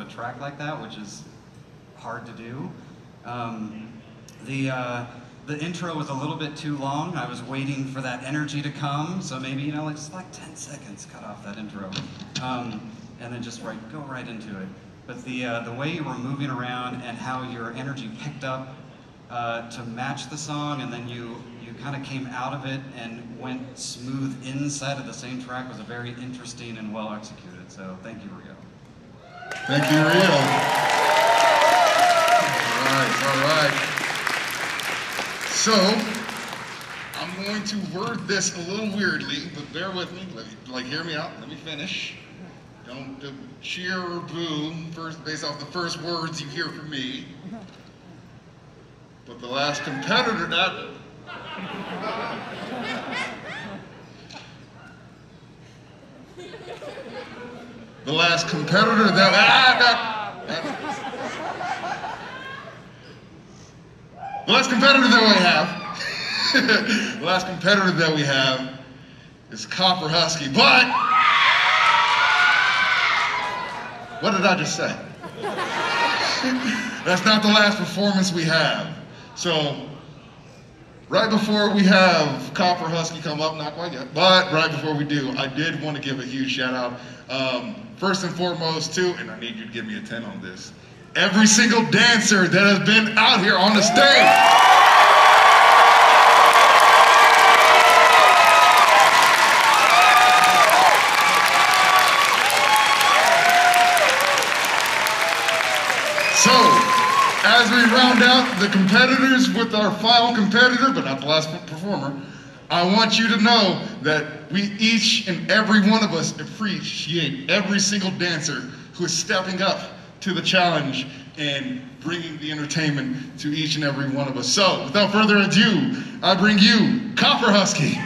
track like that, which is hard to do. The intro was a little bit too long. I was waiting for that energy to come, so maybe, just like 10 seconds, cut off that intro, and then just go right into it. But the way you were moving around and how your energy picked up to match the song, and then you kind of came out of it and went smooth inside of the same track was a very interesting and well executed. So thank you, Rio. Thank you, Rio. All right. So, I'm going to word this a little weirdly, but bear with me. Hear me out. Let me finish. Don't cheer or boo based off the first words you hear from me. But the last competitor that the last competitor that we have is Copper Husky. But what did I just say? That's not the last performance we have. So right before we have Copper Husky come up, not quite yet, but right before we do, I did want to give a huge shout out. First and foremost to, and I need you to give me a 10 on this, every single dancer that has been out here on the stage. So, as we round out the competitors with our final competitor, but not the last performer, I want you to know that we each and every one of us appreciate every single dancer who is stepping up to the challenge and bringing the entertainment to each and every one of us. So, without further ado, I bring you Copper Husky.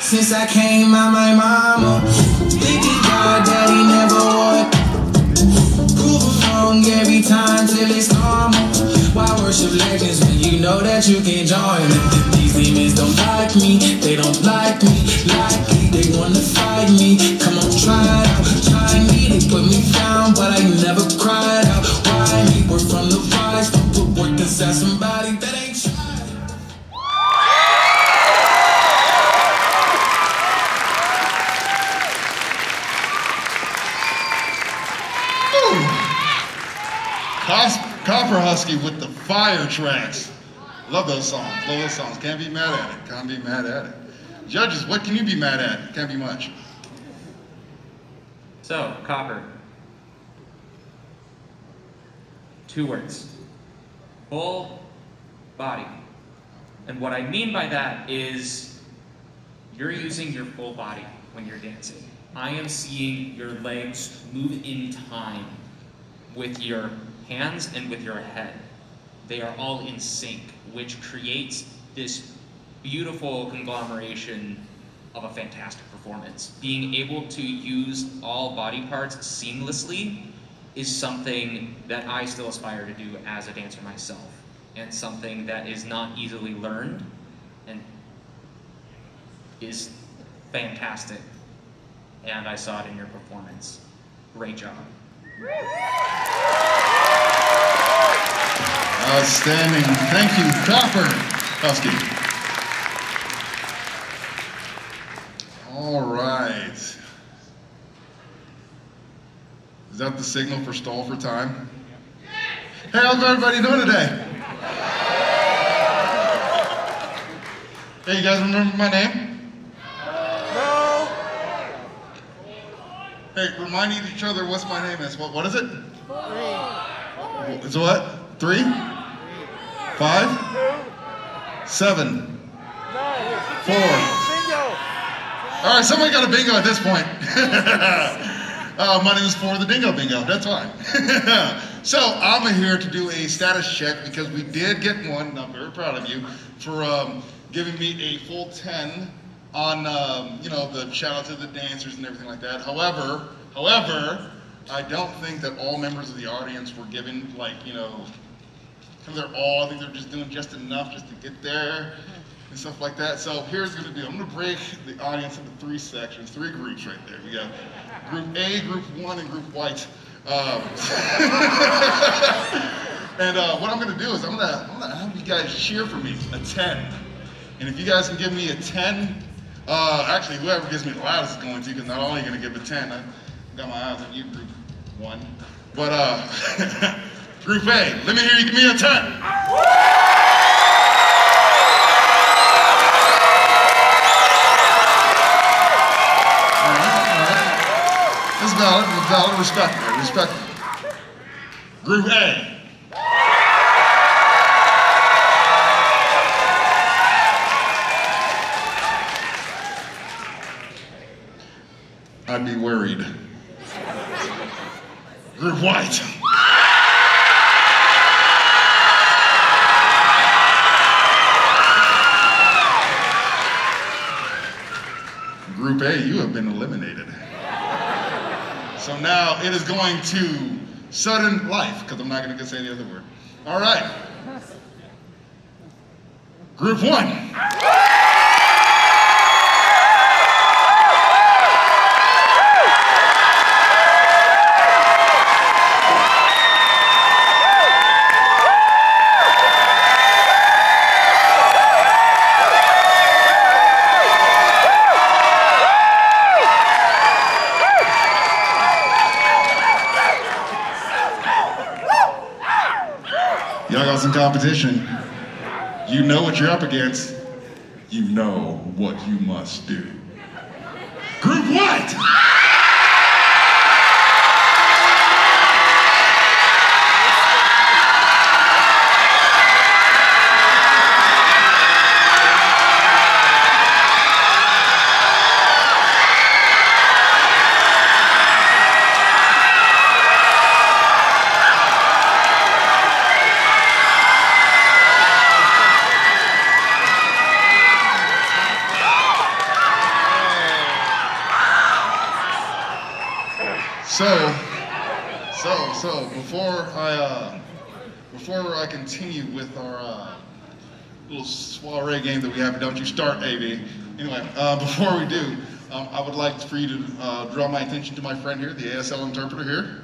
Since I came out my mama, thinking God daddy never would. Prove 'em wrong every time till know that you can join. These demons don't like me, they don't like me, they wanna fight me. Come on, try me, they put me down, but I never cried out. Why me? We're from the rise, don't put work inside somebody that ain't tried. Copper Husky with the fire tracks. Love those songs. Love those songs. Can't be mad at it. Can't be mad at it. Judges, what can you be mad at? Can't be much. So, Copper. 2 words. Full body. And what I mean by that is you're using your full body when you're dancing. I am seeing your legs move in time with your hands and with your head. They are all in sync, which creates this beautiful conglomeration of a fantastic performance. Being able to use all body parts seamlessly is something that I still aspire to do as a dancer myself, and something that is not easily learned and is fantastic. And I saw it in your performance. Great job. Outstanding. Thank you, Copper Husky. All right. Is that the signal for stall for time? Hey, how's everybody doing today? Hey, you guys remember my name? No. Hey, remind each other what's my name is. What is it? It's what? 3? 5? 7? 4. All right, somebody got a bingo at this point. My name is For the Dingo Bingo. That's fine. So I'm here to do a status check because we did get one, and I'm very proud of you, for giving me a full 10 on, the shout out to the dancers and everything like that. However, I don't think that all members of the audience were given, I think they're just doing just enough just to get there and stuff like that. So here's gonna be, I'm gonna break the audience into 3 sections, 3 groups right there. We got Group A, Group 1, and Group White. And what I'm gonna do is I'm gonna have you guys cheer for me, a 10. And if you guys can give me a 10, actually whoever gives me the loudest is going to, because not only gonna give a 10, I got my eyes on you, Group 1. But Group A, let me hear you give me a 10. It's valid, respect it. Group A. I'd be worried. Group White. Group A, you have been eliminated. So now it is going to sudden life, because I'm not going to say the other word. All right. Group 1. Y'all got some competition. You know what you're up against. You know what you must do. Group White! So before I continue with our little soiree game that we have. Don't you start, AV. Anyway, before we do, I would like for you to draw my attention to my friend here, the ASL interpreter here.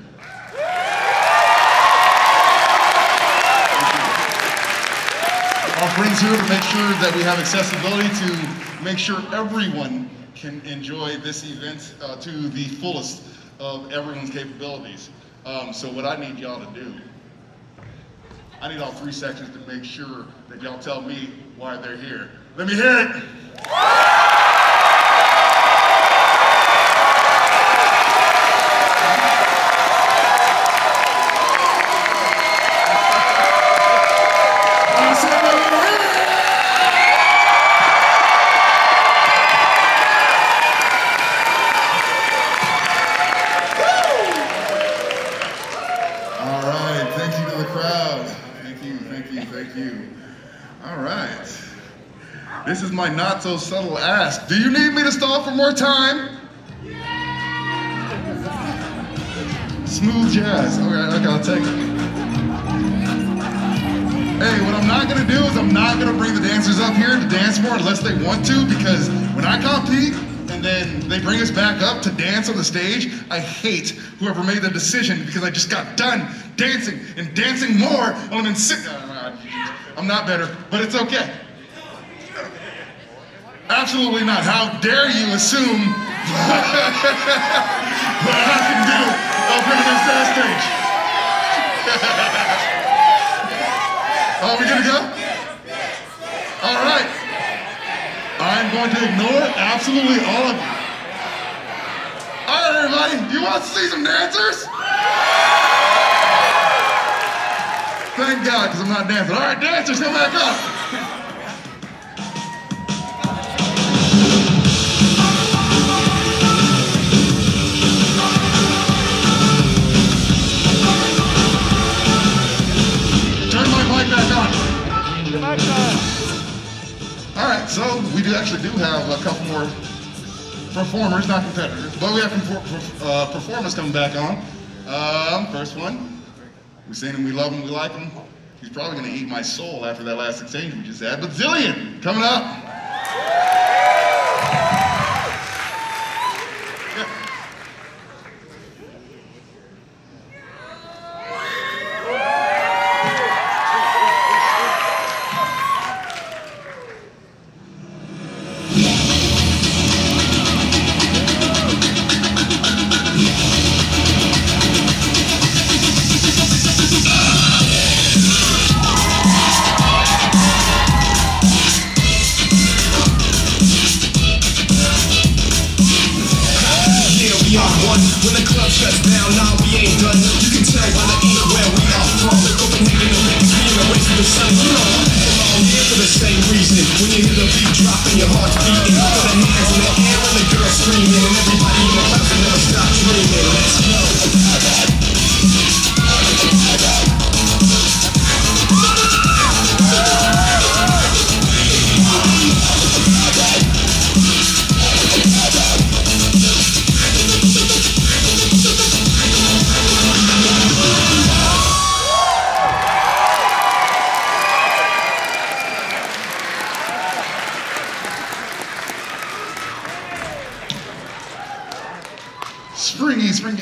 Our friends here to make sure that we have accessibility to make sure everyone can enjoy this event to the fullest of everyone's capabilities. So what I need y'all to do, I need all 3 sections to make sure that y'all tell me why they're here. Let me hear it. This is my not so subtle ask. Do you need me to stall for more time? Smooth jazz. Okay, I'll take it. Hey, what I'm not gonna do is I'm not gonna bring the dancers up here to dance more unless they want to, because when I compete and then they bring us back up to dance on the stage, I hate whoever made the decision because I just got done dancing and dancing more when I'm in I'm not better, but it's okay. Absolutely not. How dare you assume what I can do up here on this stage? Are we gonna go? All right. I'm going to ignore absolutely all of you. All right, everybody. You want to see some dancers? Thank God, because I'm not dancing. All right, dancers, come back up. Alright, so we actually do have a couple more performers, not competitors, but we have performers coming back on. First one, we seen him, we love him, we like him. He's probably going to eat my soul after that last exchange we just had, but Zillion, coming up.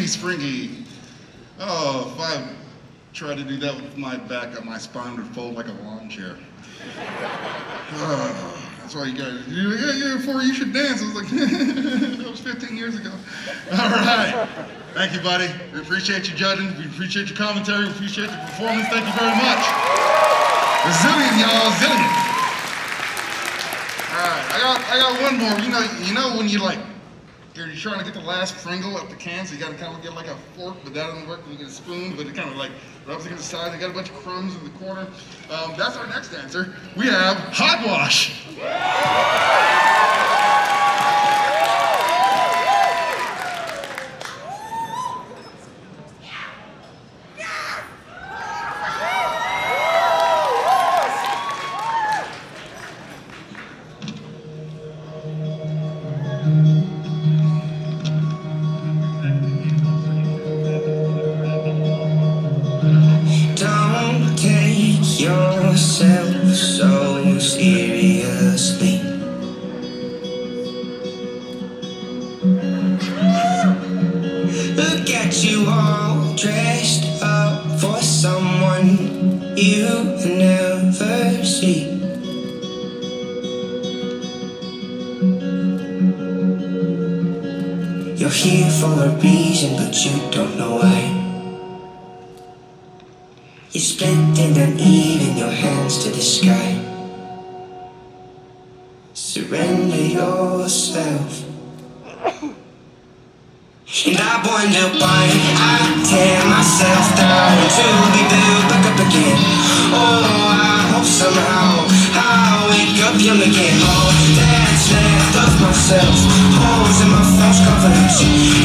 Springy. Oh, if I tried to do that with my back up, my spine would fold like a lawn chair. That's why you guys, you should dance. I was like, that was 15 years ago. All right. Thank you, buddy. We appreciate you judging. We appreciate your commentary. We appreciate your performance. Thank you very much. Zillion, y'all, Zillion. All right, I got one more. You know when you're trying to get the last Pringle up the can, so you got to kind of get like a fork, but that doesn't work. You get a spoon, but it kind of like rubs against the side. They got a bunch of crumbs in the corner. That's our next dancer. We have Hogwash. Don't take yourself so seriously. Look at you all dressed up for someone you never see. You're here for a reason, but you don't know why. You're split and uneven, your hands to the sky. Surrender yourself. And I wonder why I tear myself down to be built back up again. Oh, I hope somehow I'll wake up young again. All that's left of myself, holes in my false confidence.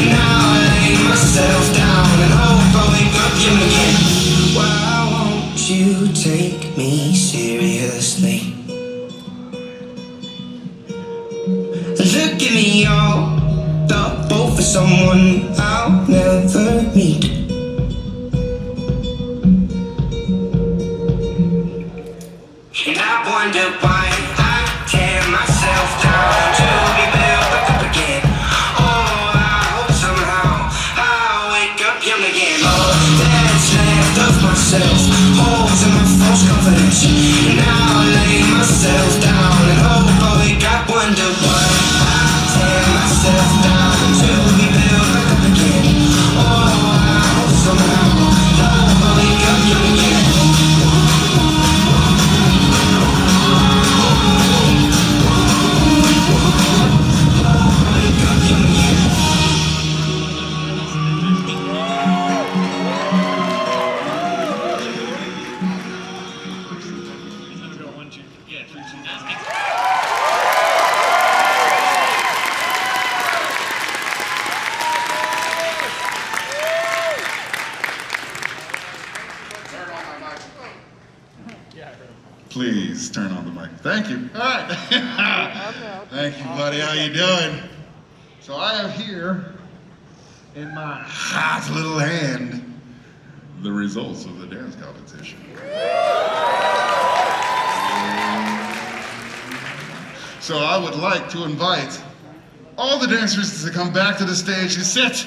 Now I lay myself down and hope I wake up young again. Why won't you take me seriously? Look at me all up for someone I'll never meet. And I wonder why I tear myself down to be built back up again. Oh, I hope somehow I'll wake up young again. All that's left of myself, holes in my false confidence. Now I lay myself down and hope I wake up. Wonder why I tear myself down to be built back up again. Oh, I hope somehow I'll wake up young again. Please turn on the mic. Thank you. All right. Thank you, buddy. How you doing? So I have here in my hot little hand the results of the dance competition. So I would like to invite all the dancers to come back to the stage and sit.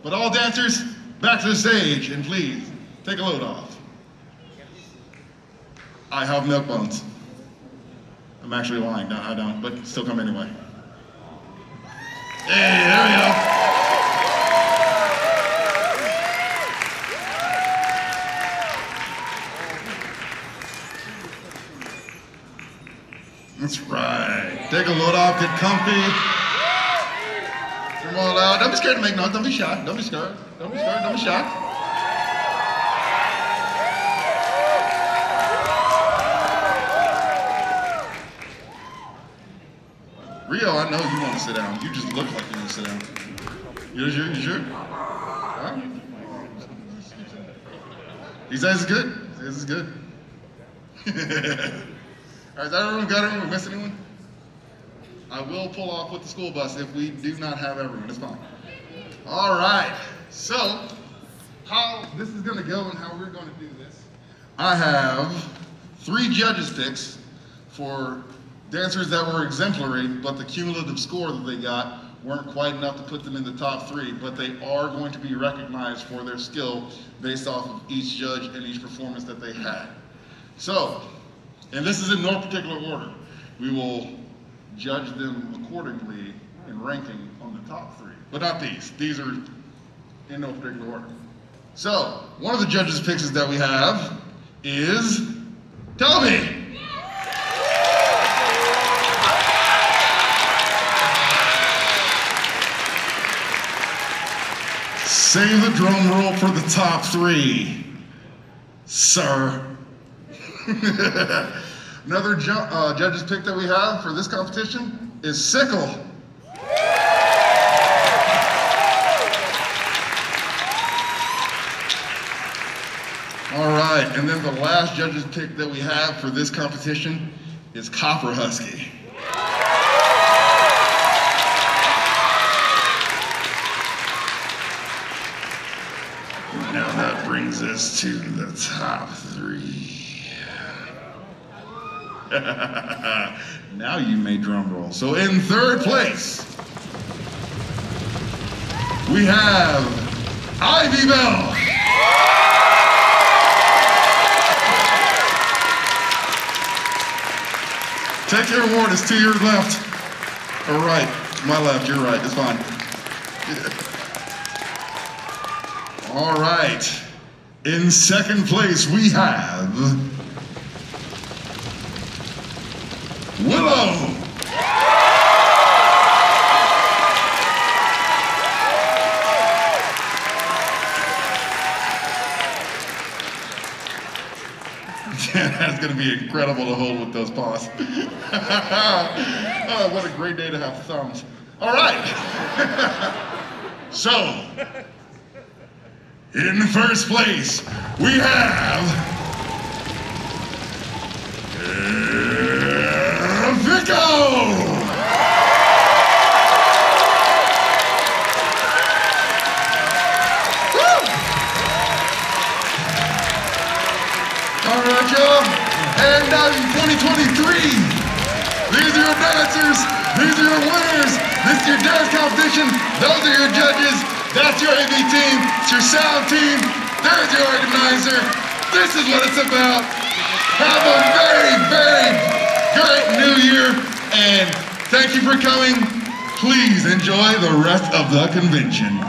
But all dancers, back to the stage, and please take a load off. I have milk bones. I'm actually lying. No, I don't, but still come anyway. Hey, there we go. That's right. Take a load off, get comfy. Come on out. Don't be scared to make noise. Don't be shy. Don't be scared. Don't be scared. Don't be shy. Rio, I know you want to sit down. You just look like you want to sit down. You sure? You sure? Huh? He says it's good. He says it's good. All right, is that everyone got everyone? Miss anyone? I will pull off with the school bus if we do not have everyone. It's fine. All right. So, how this is going to go and how we're going to do this. I have 3 judges' picks for dancers that were exemplary, but the cumulative score that they got weren't quite enough to put them in the top 3, but they are going to be recognized for their skill based off of each judge and each performance that they had. So, and this is in no particular order. We will judge them accordingly in ranking on the top 3, but not these. These are in no particular order. So, one of the judges' picks that we have is Toby. Save the drum roll for the top 3, sir. Another judge's pick that we have for this competition is Sickle. All right, and then the last judge's pick that we have for this competition is Copper Husky. Now that brings us to the top 3. Now you may drum roll. So in third place, we have Ivy Bell. Take your award, it's to your left. Or right, my left, you're right, it's fine. All right, in second place we have Willow. That's going to be incredible to hold with those paws. Oh, what a great day to have thumbs. All right. So, in first place, we have Vico. All right, y'all. And now in 2023, these are your dancers, these are your winners, this is your dance competition, those are your judges, that's your AV team, it's your sound team, there's your organizer, this is what it's about. Have a very, very great new year, and thank you for coming. Please enjoy the rest of the convention.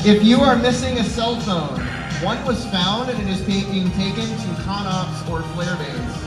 If you are missing a cell phone, one was found and it is being taken to ConOps or Flare Base.